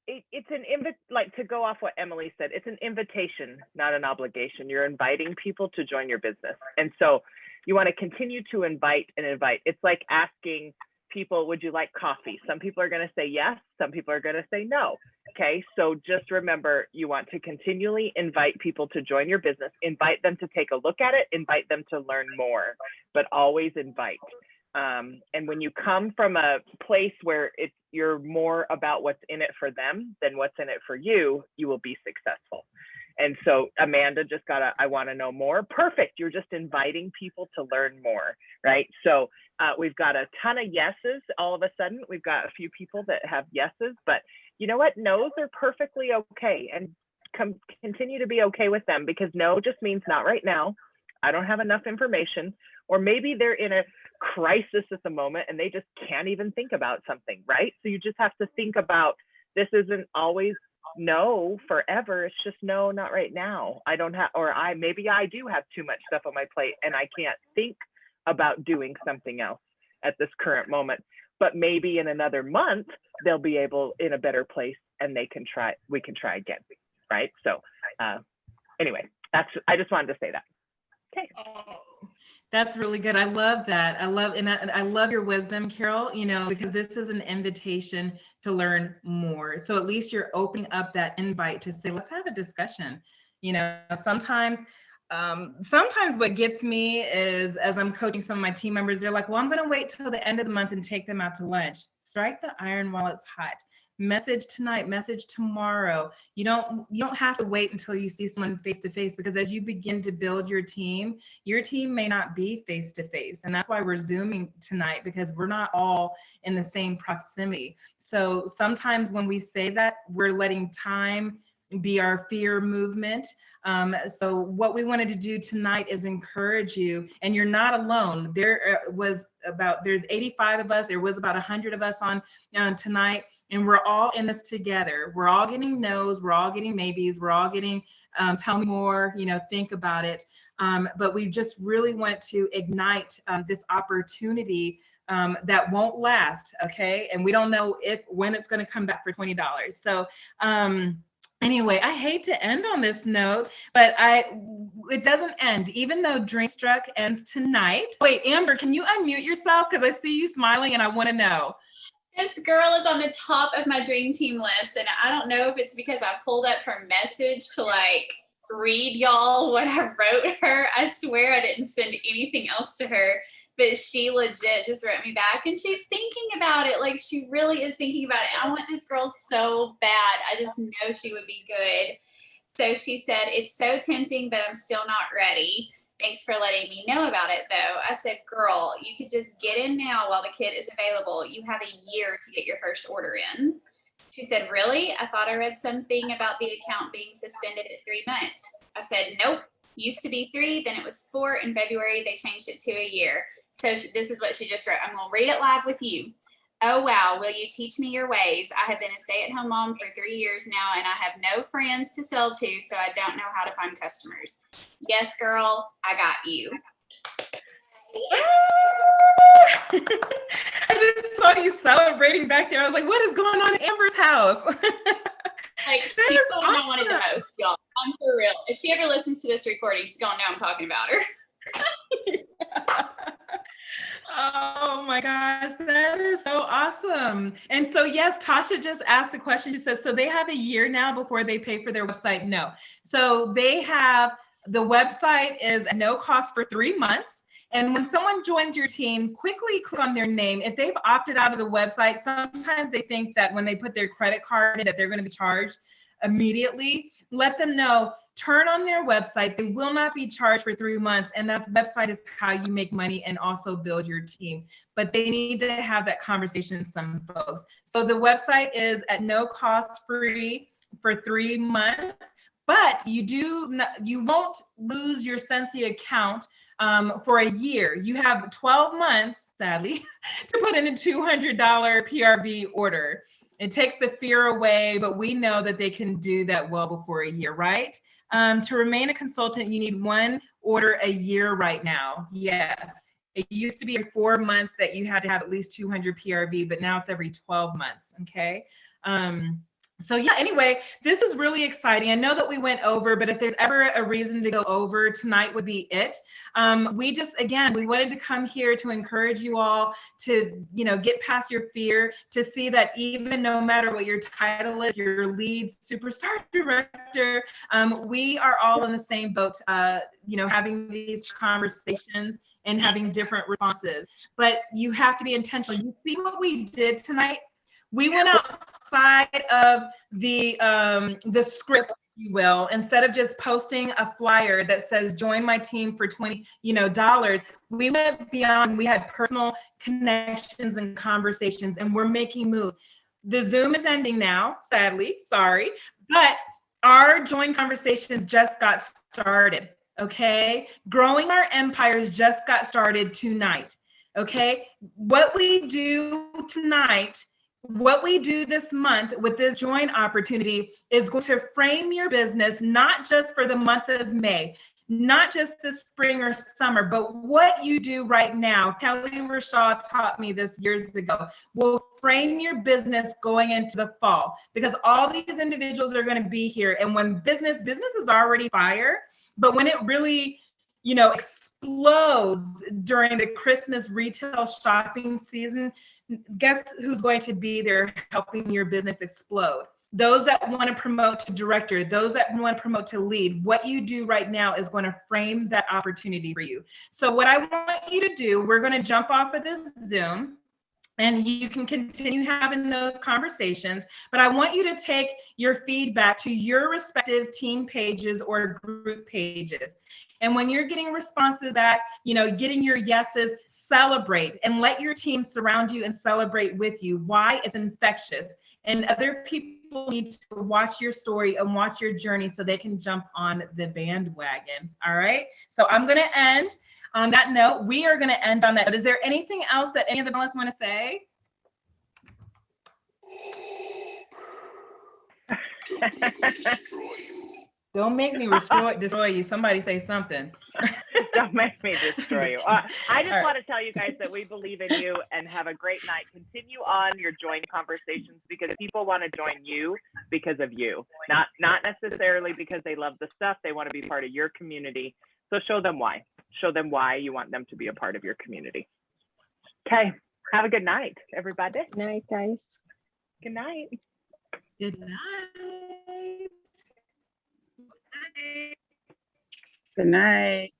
it's an like, to go off what Emily said, it's an invitation, not an obligation. You're inviting people to join your business, and so you want to continue to invite and invite. It's like asking people, would you like coffee? Some people are going to say yes, some people are going to say no. Okay, so just remember, you want to continually invite people to join your business, invite them to take a look at it, invite them to learn more, but always invite. And when you come from a place where you're more about what's in it for them than what's in it for you, you will be successful. And so Amanda just got I want to know more. Perfect. You're just inviting people to learn more, right? So we've got a ton of yeses. All of a sudden, we've got a few people that have yeses, but you know what? No's are perfectly okay, and continue to be okay with them, because no just means not right now. I don't have enough information, or maybe they're in a crisis at the moment and they just can't even think about something, right? So you just have to think about, this isn't always no forever. It's just no, not right now. I don't have, or maybe I do have too much stuff on my plate and I can't think about doing something else at this current moment. But maybe in another month, they'll be able in a better place and we can try again, right? So anyway, I just wanted to say that. Okay. That's really good. I love that. I love your wisdom, Carol, because this is an invitation to learn more. So at least you're opening up that invite to say, let's have a discussion. Sometimes what gets me is, as I'm coaching some of my team members, they're like, well, I'm going to wait till the end of the month and take them out to lunch. Strike the iron while it's hot. Message tonight, message tomorrow. You don't have to wait until you see someone face to face, because as you begin to build your team may not be face to face. And that's why we're Zooming tonight, because we're not all in the same proximity. So sometimes when we say that, we're letting time be our fear movement. So what we wanted to do tonight is encourage you, and you're not alone. There's 85 of us. There was about 100 of us on tonight, and we're all in this together. We're all getting no's. We're all getting maybes. We're all getting tell me more, think about it. But we just really want to ignite this opportunity that won't last. Okay. And we don't know when it's going to come back for $20. So, anyway, I hate to end on this note, but it doesn't end, even though Drink Struck ends tonight. Wait, Amber, can you unmute yourself? Because I see you smiling and I want to know. This girl is on the top of my dream team list, and I don't know if it's because I pulled up her message to read y'all what I wrote her. I swear I didn't send anything else to her, but she legit just wrote me back, and she's thinking about it. She really is thinking about it. I want this girl so bad. I just know she would be good. So she said, it's so tempting, but I'm still not ready. Thanks for letting me know about it, though. I said, girl, you could just get in now while the kit is available. You have a year to get your first order in. She said, really? I thought I read something about the account being suspended at 3 months. I said, nope. Used to be 3, then it was 4. In February, they changed it to a year. So this is what she just wrote. I'm going to read it live with you. Oh, wow. Will you teach me your ways? I have been a stay-at-home mom for 3 years now, and I have no friends to sell to, so I don't know how to find customers. Yes, girl, I got you. I just saw you celebrating back there. I was like, what is going on in Amber's house? She's the one I wanted to host, y'all. I'm for real. If she ever listens to this recording, she's going to know I'm talking about her. Oh my gosh, that is so awesome. And so, yes, Tasha just asked a question. She says, so they have a year now before they pay for their website? No. So the website is at no cost for 3 months. And when someone joins your team, quickly click on their name. If they've opted out of the website, sometimes they think that when they put their credit card in, that they're going to be charged immediately. Let them know, turn on their website. They will not be charged for 3 months. And that website is how you make money and also build your team. But they need to have that conversation with some folks. So the website is at no cost free for 3 months, but you won't lose your Scentsy account for a year. You have 12 months, sadly, to put in a $200 PRV order. It takes the fear away, but we know that they can do that well before a year, right? To remain a consultant, you need 1 order a year right now. Yes. It used to be every 4 months that you had to have at least 200 PRV, but now it's every 12 months, okay? So yeah, anyway, this is really exciting. I know that we went over, but if there's ever a reason to go over, tonight would be it. We wanted to come here to encourage you all to, get past your fear, to see that even no matter what your title is, your lead superstar director, we are all in the same boat, having these conversations and having different responses. But you have to be intentional. You see what we did tonight? We went outside of the script, if you will. Instead of just posting a flyer that says join my team for $20, we went beyond. We had personal connections and conversations, and we're making moves. The Zoom is ending now, sadly, sorry, but our join conversations just got started. Okay. Growing our empires just got started tonight. Okay. What we do tonight, what we do this month with this join opportunity is going to frame your business, not just for the month of May, not just the spring or summer, but what you do right now. Kelly Rashaw taught me this years ago. Will frame your business going into the fall, because all these individuals are going to be here. And when business is already fire, but when it really, explodes during the Christmas retail shopping season, guess who's going to be there helping your business explode? Those that want to promote to director, those that want to promote to lead. What you do right now is going to frame that opportunity for you. So what I want you to do, we're going to jump off of this Zoom, and you can continue having those conversations, but I want you to take your feedback to your respective team pages or group pages. And when you're getting responses back, getting your yeses, celebrate and let your team surround you and celebrate with you. Why? It's infectious. And other people need to watch your story and watch your journey so they can jump on the bandwagon. All right. So I'm going to end on that note. We are going to end on that. But is there anything else that any of the panelists want to say? Don't make me destroy you. Somebody say something. Don't make me destroy you. I just want to tell you guys that we believe in you, and have a great night. Continue on your join conversations, because people want to join you because of you, not necessarily because they love the stuff. They want to be part of your community. So show them why. Show them why you want them to be a part of your community. Okay. Have a good night, everybody. Good night, guys. Good night. Good night. Good night.